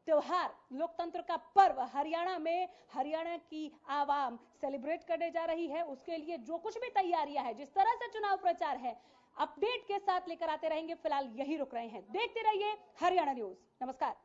त्योहार, लोकतंत्र का पर्व हरियाणा में हरियाणा की आवाम सेलिब्रेट करने जा रही है। उसके लिए जो कुछ भी तैयारियां है, जिस तरह से चुनाव प्रचार है, अपडेट के साथ लेकर आते रहेंगे। फिलहाल यही रुक रहे हैं। देखते रहिए हरियाणा न्यूज। नमस्कार।